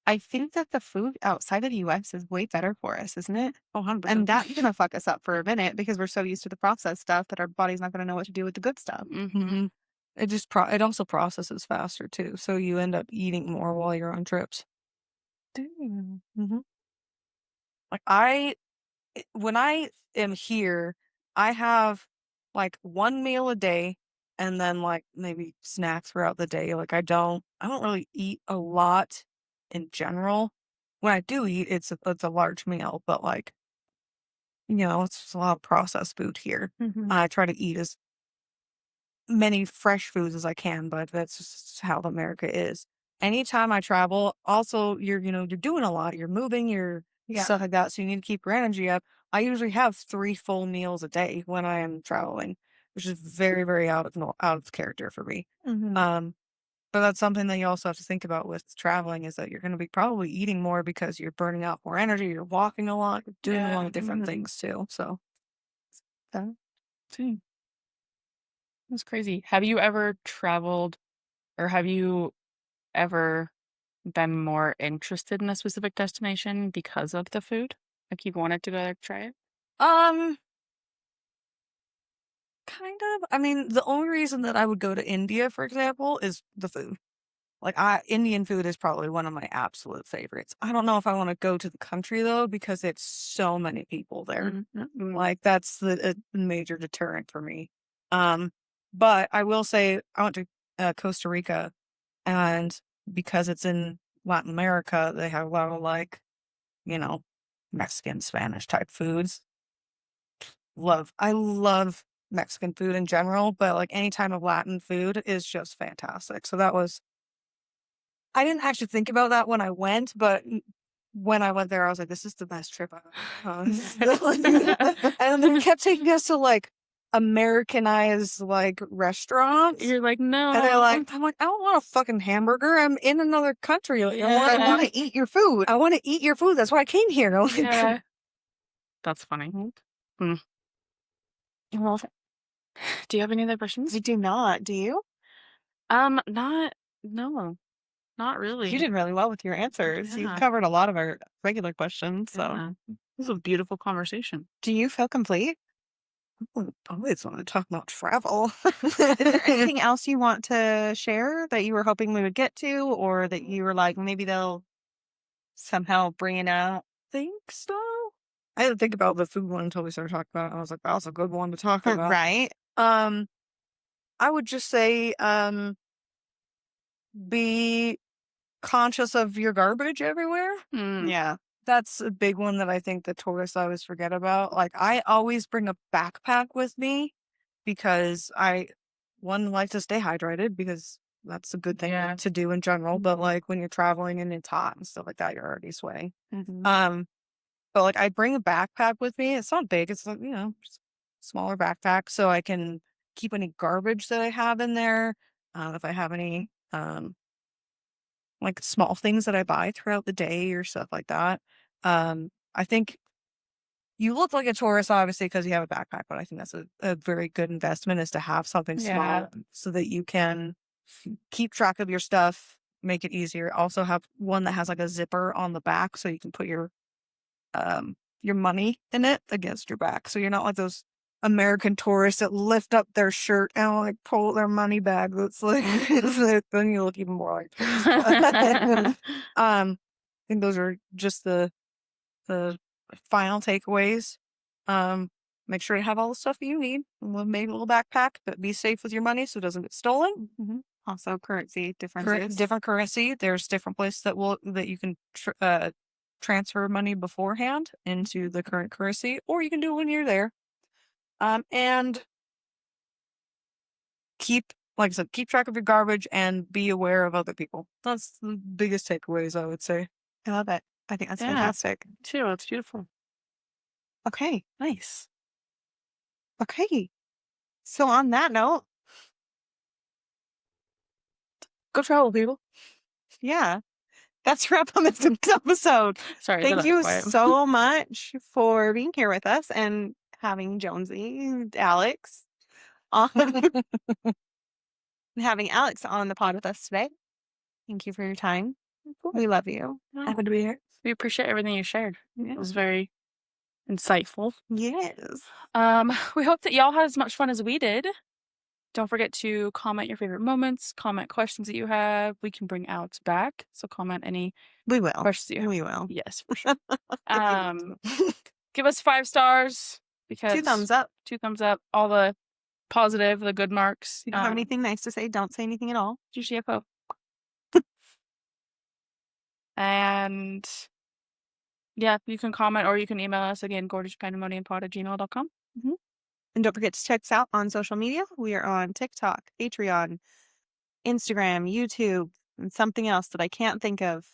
I think that the food outside of the US is way better for us, isn't it? Oh, 100%. And that's gonna fuck us up for a minute because we're so used to the processed stuff that our body's not gonna know what to do with the good stuff. Mm-hmm. It just it also processes faster too. So you end up eating more while you're on trips. Mm-hmm. Like when I am here, I have like one meal a day and then like maybe snacks throughout the day. Like I don't really eat a lot in general. When I do eat, it's a large meal, but like, it's just a lot of processed food here. Mhm. I try to eat as many fresh foods as I can, but that's just how America is. Anytime I travel, also you're doing a lot. You're moving, you're Yeah. stuff like that. So you need to keep your energy up. I usually have 3 full meals a day when I am traveling, which is very, very out of character for me. Mhm. But that's something that you also have to think about with traveling is that you're going to be probably eating more because you're burning out more energy. You're walking a lot, you're doing a lot of different Mhm. things too. So So, See, that's crazy. Have you ever traveled or have you ever been more interested in a specific destination because of the food? Like you wanted to go there to try it? um, kind of. I mean, the only reason that I would go to India, for example, is the food. Like Indian food is probably one of my absolute favorites. I don't know if I want to go to the country though because it's so many people there. Like that's the major deterrent for me. Um, but I will say I went to Costa Rica, and because it's in Latin America, they have a lot of like, you know, Mexican, Spanish type foods. I love Mexican food in general, but like any type of Latin food is just fantastic. So I didn't actually think about that when I went, but when I went there, I was like, this is the best trip I've and they kept taking us to like Americanized like restaurants. You're like, And they're like, no. I'm like, I don't want a fucking hamburger. I'm in another country. Like, I Yeah. want to eat your food. I want to eat your food. That's why I came here. Like, Yeah. That's funny. well, Do you have any other questions? I do not. Do you? No, not really. You did really well with your answers. You Yeah. covered a lot of our regular questions. So, Yeah. This is a beautiful conversation. do you feel complete? I always want to talk about travel. Is there anything else you want to share that you were hoping we would get to, or that you were like, maybe they'll somehow bring it out? Think so. I didn't think about the food one until we started talking about it. I was like, that was a good one to talk about. Right. I would just say, be conscious of your garbage everywhere. Yeah. That's a big one that I think the tourists always forget about. Like, I always bring a backpack with me because one, like to stay hydrated because that's a good thing Yeah. to do in general. But like when you're traveling and it's hot and stuff like that, you're already sweating. Mhm. But like I bring a backpack with me. It's not big. It's just smaller backpack so I can keep any garbage that I have in there. If I have any like small things that I buy throughout the day or stuff like that. I think you look like a tourist obviously because you have a backpack, but I think that's a very good investment is to have something Yeah. small so that you can keep track of your stuff, make it easier. Also have one that has like a zipper on the back so you can put your money in it against your back. So you're not like those American tourists that lift up their shirt and like pull their money bag. That's like, then you look even more like tourists. I think those are just the final takeaways. Make sure to have all the stuff you need. Maybe a little backpack, but be safe with your money so it doesn't get stolen. Also, currency differences. Different currency. There's different places that you can transfer money beforehand into the current currency, or you can do it when you're there. And like I said, keep track of your garbage and be aware of other people. That's the biggest takeaways, I would say. I love it. I think that's Yeah. fantastic. Too. It's beautiful. Okay. Nice. Okay. So on that note, Go travel, people. yeah, that's a wrap on this episode. Sorry, Thank they're you quiet. so much for being here with us and having Jonesy, Alex, on, having Alex on the pod with us today. Thank you for your time. We love you. Happy to be here. We appreciate everything you shared. Yeah. It was very insightful. Yes. We hope that y'all had as much fun as we did. Don't forget to comment your favorite moments, comment questions that you have. We can bring Alex back, so comment any We will. questions you have. We will. Yes, for sure. Give us 5 stars because 2 thumbs up. 2 thumbs up. All the positive, the good marks. If you don't have anything nice to say, don't say anything at all. GCFO. And yeah, you can comment or you can email us again, gorgeouspandemoniumpod@gmail.com. And don't forget to check us out on social media. We are on TikTok, Patreon, Instagram, YouTube, and something else that I can't think of.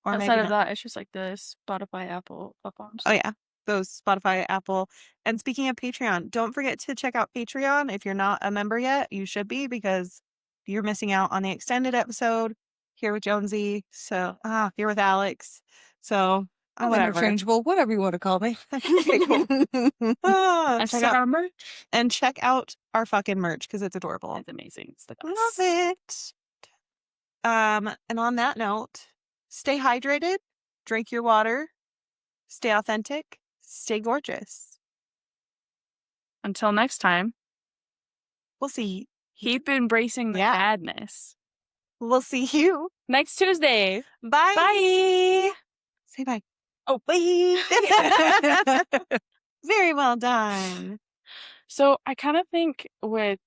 Or Outside maybe of not. that, it's just like the Spotify, Apple platforms. Oh, yeah. Those Spotify, Apple. And speaking of Patreon, don't forget to check out Patreon. If you're not a member yet, you should be because you're missing out on the extended episode here with Jonesy. So, here with Alex. So, whatever. Interchangeable, whatever you want to call me. And check out our merch. And check out our fucking merch because it's adorable. It's amazing. It's the Love best. it. And on that note, stay hydrated, drink your water, stay authentic, stay gorgeous. Until next time, We'll see. keep embracing the Yeah. madness. We'll see you Next Tuesday. Bye. Bye. Say bye. Oh, bye. Very well done. So I kind of think with